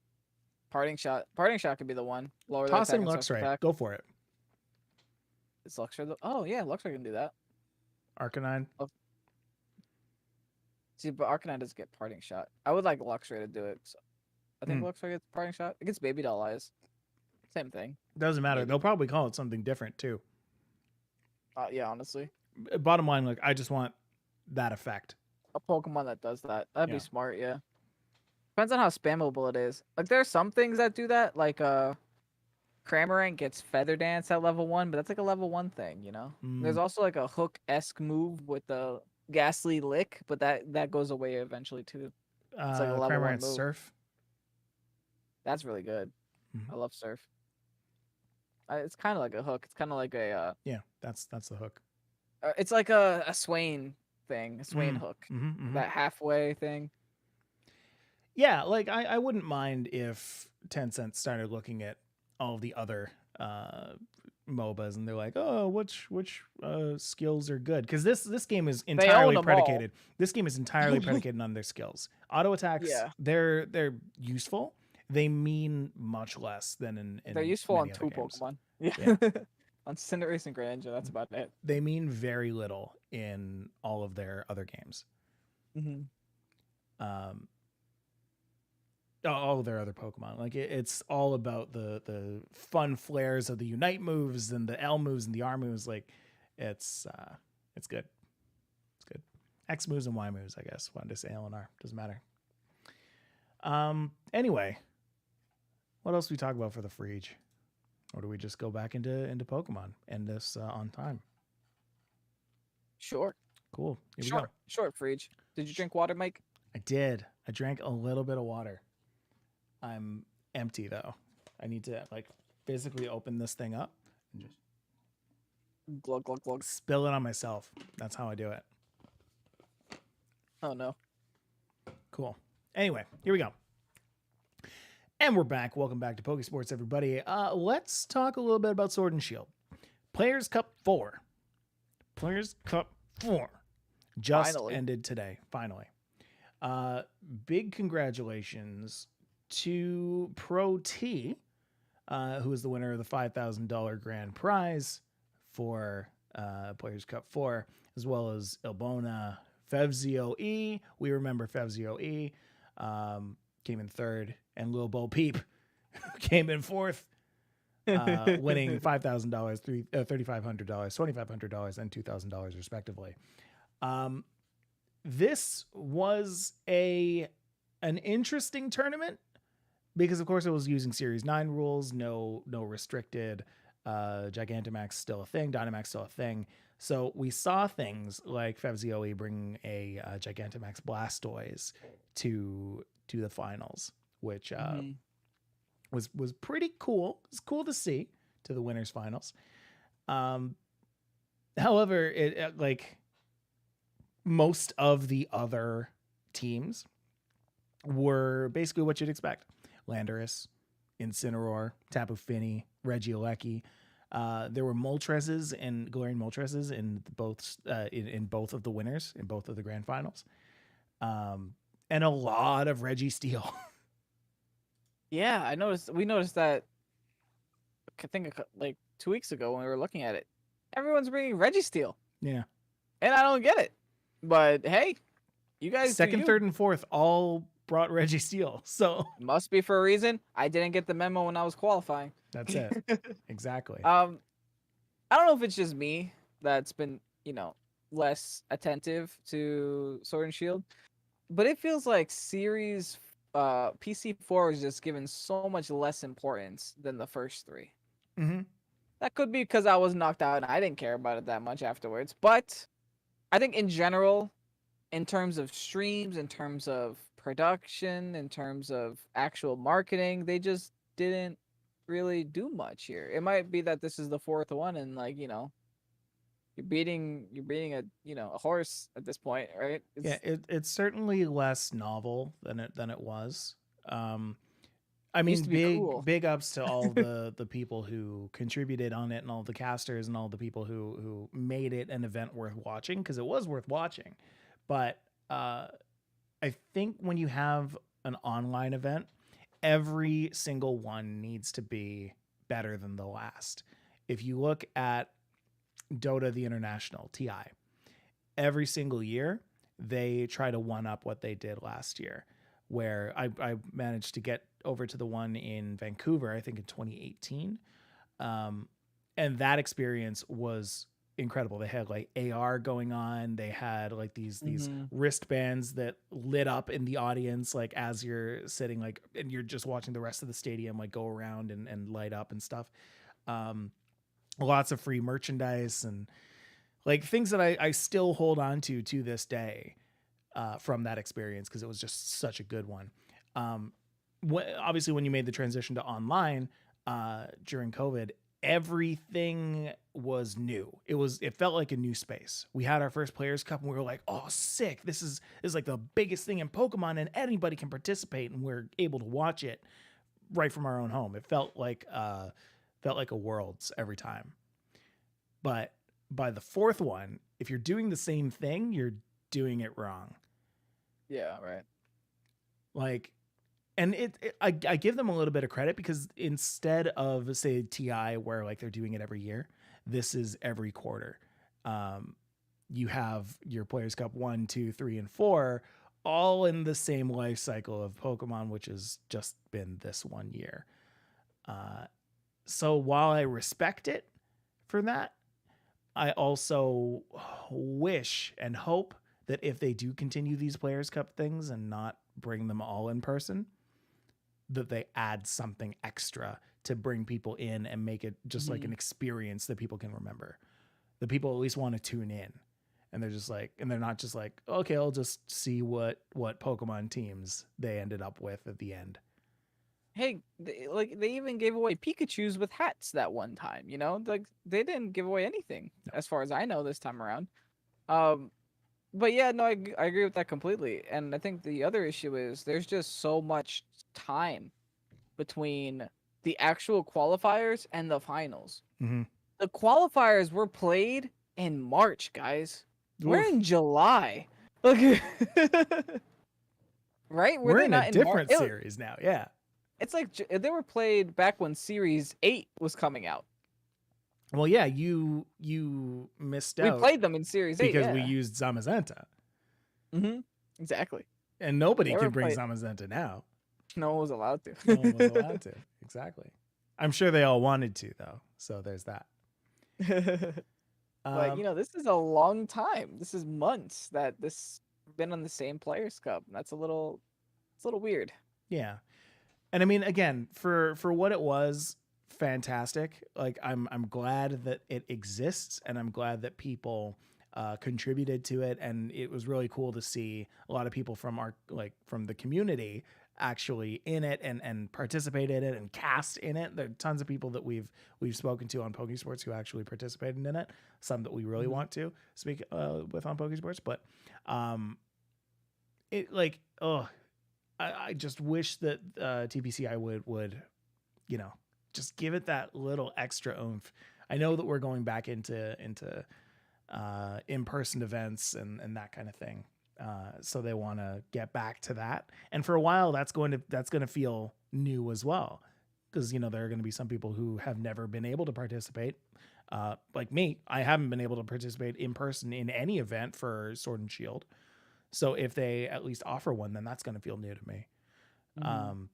Parting Shot. Parting Shot could be the one. Lower Toss in Luxray. Go for it. Is Luxray oh, yeah, Luxray can do that. Arcanine. Oh. See, but Arcanine doesn't get Parting Shot. I would like Luxray to do it. So I think Luxray gets Parting Shot. It gets Baby Doll Eyes. Same thing. Doesn't matter. Maybe. They'll probably call it something different, too. Yeah, honestly. Bottom line, like, I just want that effect. A Pokemon that does that. That'd be smart, yeah. Depends on how spammable it is. Like, there are some things that do that. Like, Cramorant gets Feather Dance at level 1, but that's like a level 1 thing, There's also like a Hook-esque move with the Ghastly Lick, but that goes away eventually, too. It's like a level 1 move. Surf. That's really good. I love Surf. It's kind of like a hook. It's kind of like a... yeah, that's the hook. It's like a Swain thing, a Swain hook, that halfway thing. Yeah, like I wouldn't mind if Tencent started looking at all of the other MOBAs and they're like, oh, which skills are good? Because this game is entirely predicated. This game is entirely predicated on their skills. Auto attacks, they're useful. They mean much less than in they're useful on 2 games. Pokemon. Yeah. On Cinderace and Greninja, that's about it. They mean very little in all of their other games. All of their other Pokemon. Like it's all about the fun flares of the Unite moves and the L moves and the R moves. Like it's good. It's good. X moves and Y moves, I guess. Wanted to say L and R. Doesn't matter. Anyway, what else do we talk about for the Freege? Or do we just go back into Pokemon? End this on time. Sure. Cool. Here we go. Short, Freege. Did you drink water, Mike? I did. I drank a little bit of water. I'm empty though. I need to physically open this thing up and just glug glug glug. Spill it on myself. That's how I do it. Oh no. Cool. Anyway, here we go. And we're back. Welcome back to Pokésports, everybody. Let's talk a little bit about Sword and Shield. Players Cup 4. Players Cup 4 just ended today. Finally. Big congratulations to Pro T, who is the winner of the $5,000 grand prize for Players Cup 4, as well as Ilbona, FevZioE, we remember FevZioE, came in third, and Lil Bo Peep came in fourth, winning $5,000, $3,500, $2,500, and $2,000 respectively. This was an interesting tournament because, of course, it was using Series 9 rules, no restricted. Gigantamax still a thing, Dynamax still a thing. So we saw things like FevZioE bringing a Gigantamax Blastoise to the finals, which was pretty cool. It's cool to see to the winners finals. However, it like most of the other teams were basically what you'd expect: Landorus, Incineroar, Tapu Fini, Regieleki. There were Moltres and Galarian Moltreses in both in both of the winners in both of the grand finals, and a lot of Registeel. Yeah, I noticed. We noticed that. I think like 2 weeks ago when we were looking at it, everyone's bringing Registeel. Yeah, and I don't get it. But hey, you guys second, third, and fourth all brought Registeel, so must be for a reason. I didn't get the memo when I was qualifying. That's it. Exactly. I don't know if it's just me that's been, less attentive to Sword and Shield, but it feels like Series PC4 was just given so much less importance than the first three. Mm-hmm. That could be because I was knocked out and I didn't care about it that much afterwards. But I think in general, in terms of streams, in terms of production, in terms of actual marketing, they just didn't really do much here. It might be that this is the fourth one, and you're beating a horse at this point, right? It's certainly less novel than it was. I mean, big ups to all the people who contributed on it, and all the casters, and all the people who made it an event worth watching, because it was worth watching. But I think when you have an online event, every single one needs to be better than the last. If you look at Dota the International, TI, every single year they try to one up what they did last year, where I managed to get over to the one in Vancouver, I think in 2018. And that experience was incredible. They had like AR going on. They had like these wristbands that lit up in the audience, like as you're sitting, like, and you're just watching the rest of the stadium like go around and light up and stuff. Lots of free merchandise and like things that I still hold on to this day from that experience, because it was just such a good one. Obviously, when you made the transition to online during COVID, everything was new. It felt like a new space. We had our first Players Cup and we were like, oh, sick. This is like the biggest thing in Pokemon, and anybody can participate, and we're able to watch it right from our own home. It felt like a Worlds every time. But by the fourth one, if you're doing the same thing, you're doing it wrong. Yeah, right. Like, and I give them a little bit of credit, because instead of, say, TI, where like they're doing it every year, this is every quarter. You have your Players Cup 1, 2, 3, and 4 all in the same life cycle of Pokemon, which has just been this 1 year. So while I respect it for that, I also wish and hope that if they do continue these Players Cup things and not bring them all in person, that they add something extra to bring people in and make it just like an experience that people can remember. That people at least want to tune in, and they're just like, and they're not just like, okay, I'll just see what Pokemon teams they ended up with at the end. Hey, they even gave away Pikachus with hats that one time, like they didn't give away anything as far as I know this time around. But yeah, no, I agree with that completely. And I think the other issue is there's just so much time between the actual qualifiers and the finals. Mm-hmm. The qualifiers were played in March, guys. Oof. We're in July. Look, right? We're in a different series now. Yeah. It's like they were played back when Series 8 was coming out. Well, yeah, you missed out. We played them in Series 8 because we used Zamazenta. Mm-hmm. Exactly. And nobody Never can bring played. Zamazenta now. No one was allowed No one was to. allowed to. Exactly. I'm sure they all wanted to though. So there's that. But Um, this is a long time. This is months that this been on the same Players Cup. That's it's a little weird. yeah. And I mean, again, for what it was, fantastic. Like I'm glad that it exists, and I'm glad that people contributed to it, and it was really cool to see a lot of people from our from the community actually in it and participate in it and cast in it. There are tons of people that we've spoken to on Pokésports who actually participated in it. Some that we really Mhm. want to speak with on Pokésports, but um, it like oh I just wish that TPCI would just give it that little extra oomph. I know that we're going back into in-person events and that kind of thing, so they want to get back to that. And for a while, that's going to feel new as well, because there are going to be some people who have never been able to participate. Like me, I haven't been able to participate in person in any event for Sword and Shield. So if they at least offer one, then that's going to feel new to me. Mhm. Um,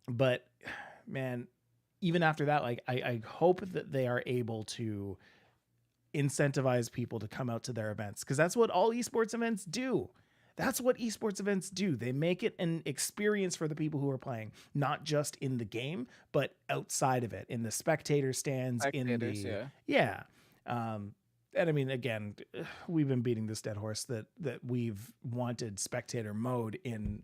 but man, even after that, like I hope that they are able to incentivize people to come out to their events, because that's what all esports events do. That's what esports events do. They make it an experience for the people who are playing, not just in the game, but outside of it, in the spectator stands, in Spectators, the yeah. yeah. Um, and I mean, again, we've been beating this dead horse that we've wanted spectator mode in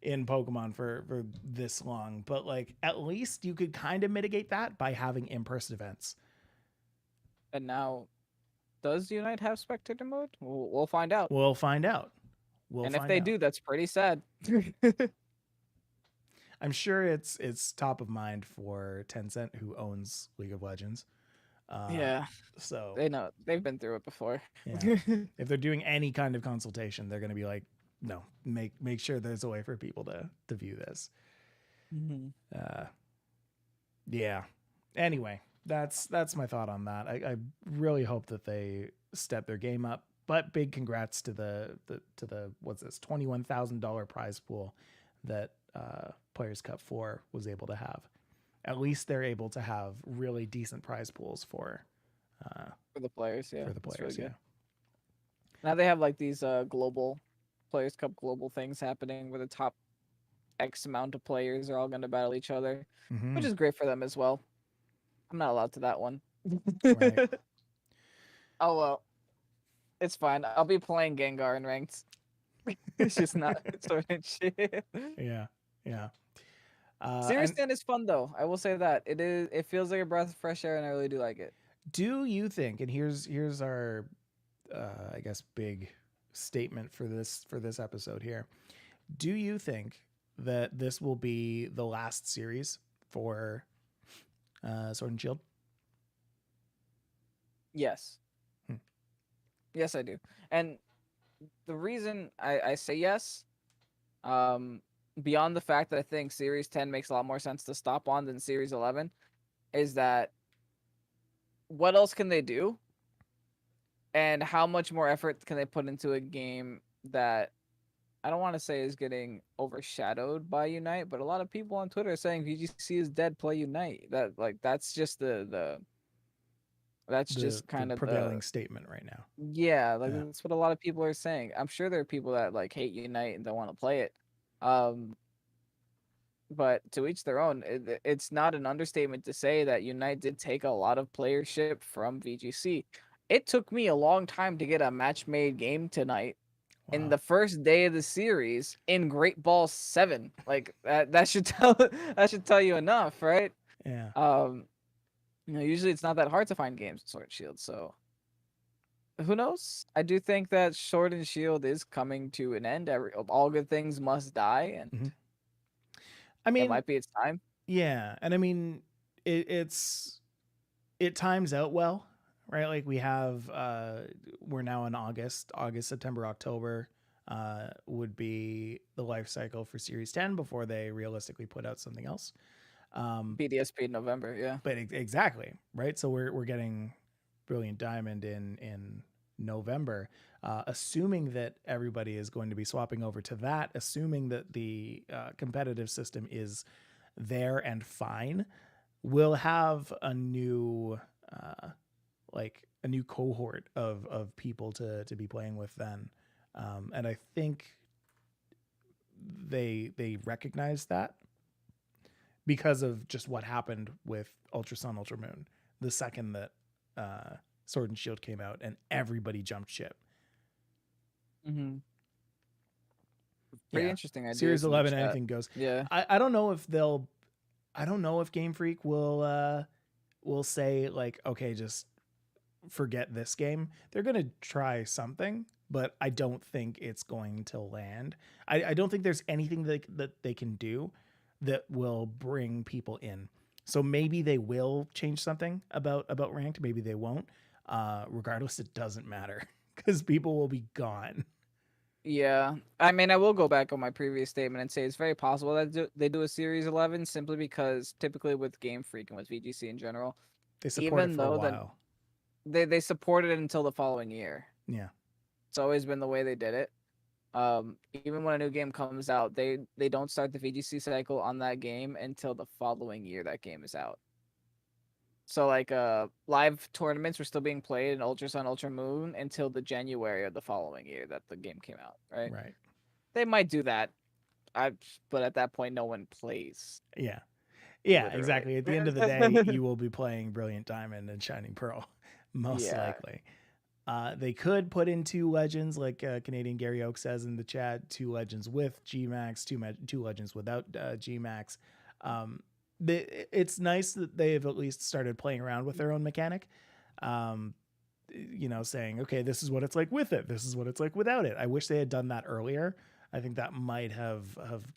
Pokemon for this long, but like at least you could kind of mitigate that by having in-person events. And now, does Unite have spectator mode? We'll find out. We'll find out. We'll And if find they out. do, that's pretty sad. I'm sure it's top of mind for Tencent, who owns League of Legends. Uh, Yeah, so they know. They've been through it before. yeah, if they're doing any kind of consultation, they're going to be like, no, make sure there's a way for people to view this. Mhm. Uh, yeah. Anyway, that's my thought on that. I really hope that they step their game up. But big congrats to the what's this $21,000 prize pool that Players Cup 4 was able to have. At least they're able to have really decent prize pools uh, For the players, yeah. for the That's really players. Yeah. good. Now they have like these global Players Cup global things happening where the top X amount of players are all going to battle each other, Mm-hmm. which is great for them as well. I'm not allowed to that one. Right. Oh well, it's fine. I'll be playing Gengar in ranked. It's just not sort of shit. Yeah. Yeah. Serious And Stand is fun though. I will say that it is. It feels like a breath of fresh air, and I really do like it. do you think? And here's our I guess big statement for this episode here. Do you think that this will be the last series for Sword and Shield? Yes, Hmm. yes, I do. And the reason I say yes, um, beyond the fact that I think Series 10 makes a lot more sense to stop on than Series 11, is that what else can they do? And how much more effort can they put into a game that I don't want to say is getting overshadowed by Unite, but a lot of people on Twitter are saying VGC is dead, play Unite. That's just the that's The just the kind of the prevailing statement right now. yeah, like Yeah. that's what a lot of people are saying. I'm sure there are people that like hate Unite and don't want to play it. Um, but to each their own. It's not an understatement to say that Unite did take a lot of playership from VGC. It took me a long time to get a match made game tonight in Wow. the first day of the series in Great Ball 7. Like that should tell that should tell you enough, right? Yeah. Um, usually it's not that hard to find games in Sword and Shield, so who knows? I do think that Sword and Shield is coming to an end. All good things must die, and Hmm. I it mean, might be its time. yeah, and I mean, it times out well, right? Like we have we're now in August, September, October would be the life cycle for Series 10 before they realistically put out something else. Um, BDSP in November, yeah. but exactly, right? So we're getting Brilliant Diamond in November, assuming that everybody is going to be swapping over to that, assuming that the competitive system is there and fine, we'll have a new like a new cohort of people to be playing with then. And I think they recognize that because of just what happened with Ultra Sun, Ultra Moon. The second that Sword and Shield came out, and everybody jumped ship. Mm-hmm. Pretty Yeah, interesting Series ideas in the 11, chat. anything goes. Yeah. I don't know if they'll. I don't know if Game Freak will say like, okay, just forget this game. They're gonna try something, but I don't think it's going to land. I don't think there's anything that they can do that will bring people in. So maybe they will change something about ranked. Maybe they won't. Regardless, it doesn't matter because people will be gone. Yeah, I mean, I will go back on my previous statement and say it's very possible that they do a Series 11 simply because typically with Game Freak and with VGC in general, They support it even for a though that while. they supported it until the following year. Yeah. It's always been the way they did it. Even when a new game comes out, they don't start the VGC cycle on that game until the following year that game is out. So like live tournaments were still being played in Ultra Sun, Ultra Moon until the January of the following year that the game came out, right? Right. They might do that. But at that point no one plays. Yeah. Yeah, Literally. exactly. At the end of the day, you will be playing Brilliant Diamond and Shining Pearl, most Yeah. likely. They could put in 2 legends, like Canadian Gary Oak says in the chat, 2 legends with Gmax, 2 legends without Gmax. It's nice that they've at least started playing around with their own mechanic. Saying, okay, this is what it's like with it. This is what it's like without it. I wish they had done that earlier. I think that might have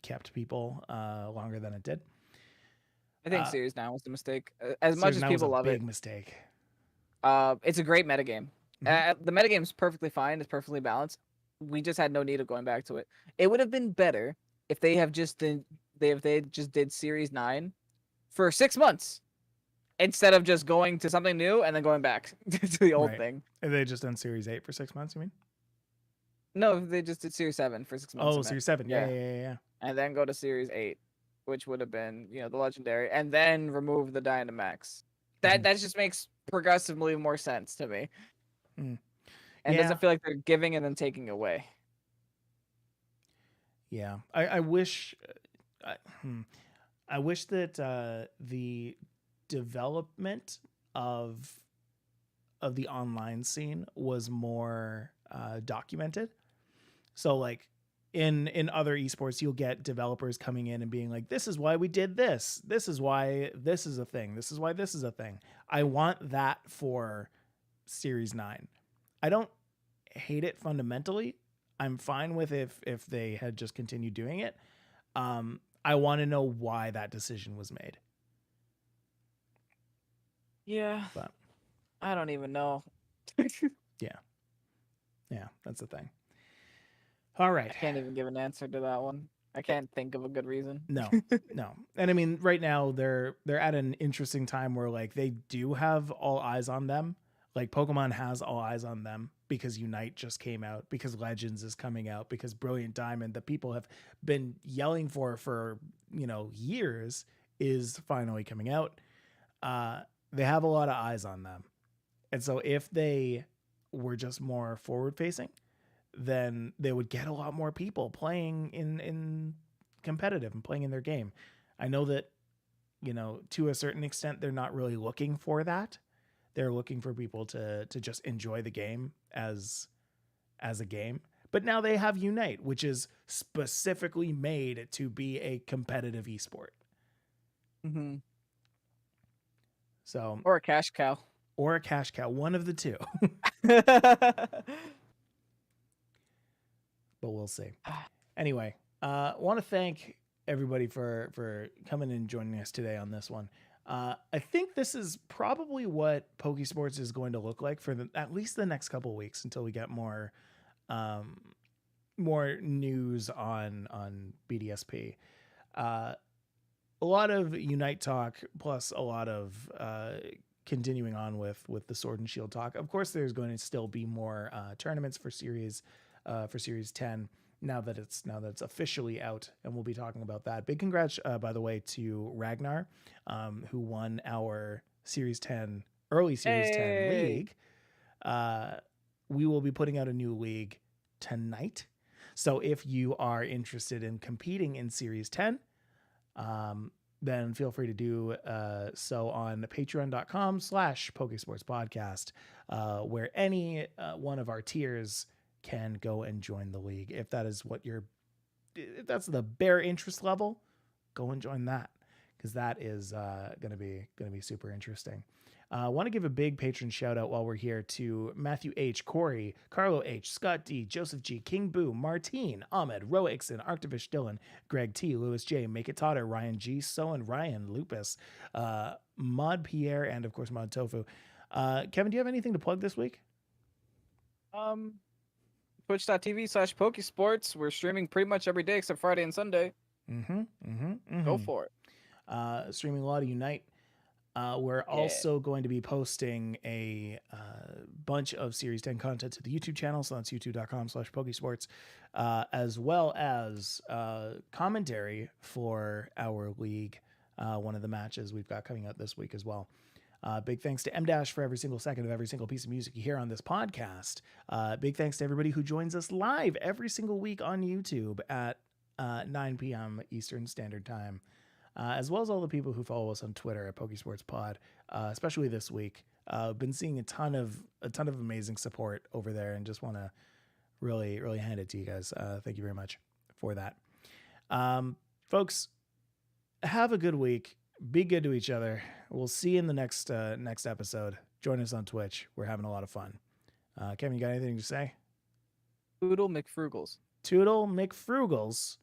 kept people longer than it did. I think Series 9 was the mistake. As much Series as 9 was a people love big it, mistake. it's a great metagame. Mhm. The metagame is perfectly fine. It's perfectly balanced. We just had no need of going back to it. It would have been better if they have just if they just did Series 9 for 6 months instead of just going to something new and then going back to the old Right. thing. Have they just done Series 8 for 6 months, you mean? No, they just did Series 7 for 6 months. Oh, Series 7. Yeah. And then go to Series 8, which would have been, the legendary, and then remove the Dynamax. That just makes progressively more sense to me. Mm. And Yeah. doesn't feel like they're giving and then taking away. Yeah. I wish I wish that the development of the online scene was more documented. So like in other esports, you'll get developers coming in and being like, this is why we did this. This is why this is a thing. This is why this is a thing. I want that for Series 9. I don't hate it fundamentally. I'm fine with if they had just continued doing it. I want to know why that decision was made. Yeah. But I don't even know. Yeah, that's the thing. All right. I can't even give an answer to that one. I can't think of a good reason. No. And I mean, right now they're at an interesting time where like they do have all eyes on them. Like Pokemon has all eyes on them because Unite just came out, because Legends is coming out, because Brilliant Diamond, that people have been yelling for years, is finally coming out. They have a lot of eyes on them. And so if they were just more forward facing, then they would get a lot more people playing in competitive and playing in their game. I know that, to a certain extent, they're not really looking for that. They're looking for people to just enjoy the game as a game. But now they have Unite, which is specifically made to be a competitive esport. Mm-hmm. So, or a cash cow. One of the two. But we'll see. Anyway, want to thank everybody for coming and joining us today on this one. I think this is probably what Pokésports is going to look like for at least the next couple of weeks until we get more news on BDSP. A lot of Unite talk, plus a lot of continuing on with the Sword and Shield talk. Of course, there's going to still be more tournaments for Series 10 now that it's officially out, and we'll be talking about that. Big congrats, by the way, to Ragnar, who won our Series 10 early Series 10 league. We will be putting out a new league tonight. So if you are interested in competing in Series 10, then feel free to do so on patreon.com/Pokésports podcast, where any one of our tiers can go and join the league. If that is if that's the bare interest level, go and join that, because that is going to be super interesting. I want to give a big patron shout out while we're here to Matthew H, Corey, Carlo H, Scott D, Joseph G, King Boo, Martine, Ahmed, Roa Ixon, Arctivish Dylan, Greg T, Lewis J, Make It Totter, Ryan G, Soen, Ryan, Lupus, Mod Pierre, and of course Mod Tofu. Kevin, do you have anything to plug this week? Twitch.tv/Pokésports. We're streaming pretty much every day except Friday and Sunday. Go for it. Streaming a lot of Unite. We're also going to be posting a bunch of Series 10 content to the YouTube channel. So that's youtube.com/Pokésports, as well as commentary for our league, one of the matches we've got coming out this week as well. Big thanks to M- for every single second of every single piece of music you hear on this podcast. Big thanks to everybody who joins us live every single week on YouTube at 9 p.m. Eastern Standard Time. As well as all the people who follow us on Twitter at PokesportsPod, especially this week. Been seeing a ton of amazing support over there, and just want to really hand it to you guys. Thank you very much for that. Folks, have a good week. Be good to each other. We'll see you in the next episode. Join us on Twitch. We're having a lot of fun. Kevin, you got anything to say? Toodle McFrugals. Toodle McFrugals.